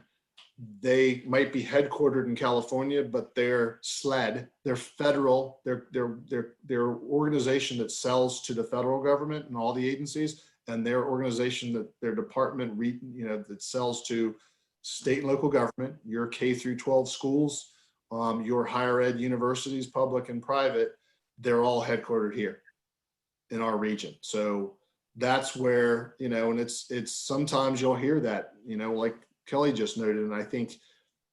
they might be headquartered in California, but they're SLED, they're federal, they're organization that sells to the federal government and all the agencies, and their organization that their department that sells to state and local government, your K through 12 schools, your higher ed universities, public and private. They're all headquartered here in our region. So that's where, and it's sometimes you'll hear that, like Kelly just noted. And I think,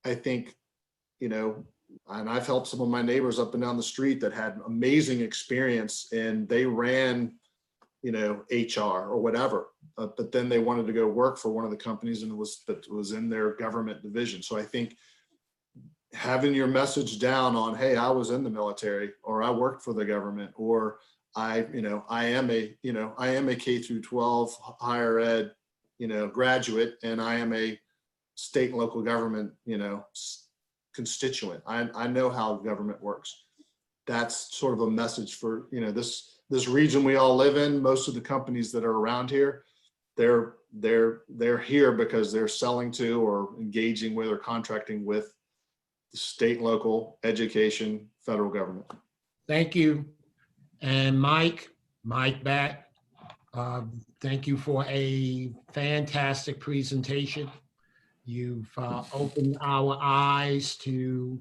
and I've helped some of my neighbors up and down the street that had amazing experience, and they ran, HR or whatever, but then they wanted to go work for one of the companies, and it was in their government division. So I think having your message down on, hey, I was in the military, or I worked for the government, or I am a K through 12 higher ed, graduate, and I am a state and local government, constituent. I know how government works. That's sort of a message for, this region we all live in. Most of the companies that are around here, they're here because they're selling to or engaging with or contracting with state, local, education, federal government. Thank you. And Mike Batt, thank you for a fantastic presentation. You've opened our eyes to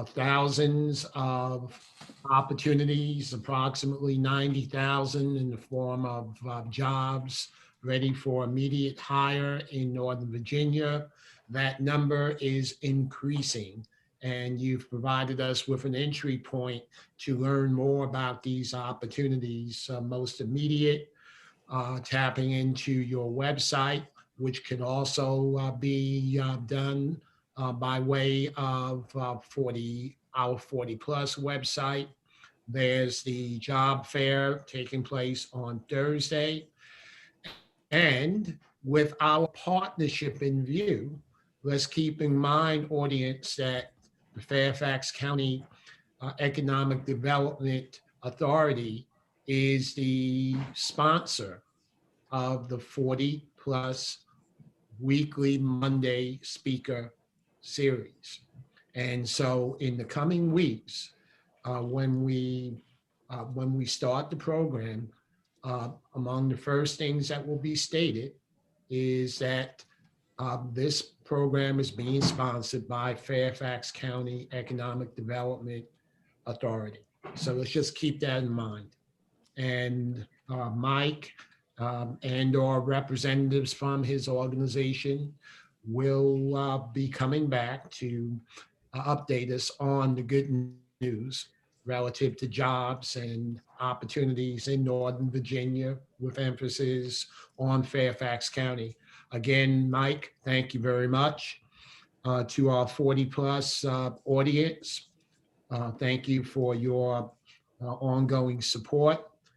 thousands of opportunities, approximately 90,000 in the form of jobs ready for immediate hire in Northern Virginia. That number is increasing, and you've provided us with an entry point to learn more about these opportunities. Most immediate, tapping into your website, which can also be done by way of our 40 Plus website. There's the job fair taking place on Thursday. And with our partnership in view, let's keep in mind, audience, that the Fairfax County Economic Development Authority is the sponsor of the 40 Plus weekly Monday speaker series. And so in the coming weeks, when we start the program, among the first things that will be stated is that this program is being sponsored by Fairfax County Economic Development Authority. So let's just keep that in mind. And Mike and or representatives from his organization will be coming back to update us on the good news relative to jobs and opportunities in Northern Virginia, with emphasis on Fairfax County. Again, Mike, thank you very much to our 40 Plus audience. Thank you for your ongoing support.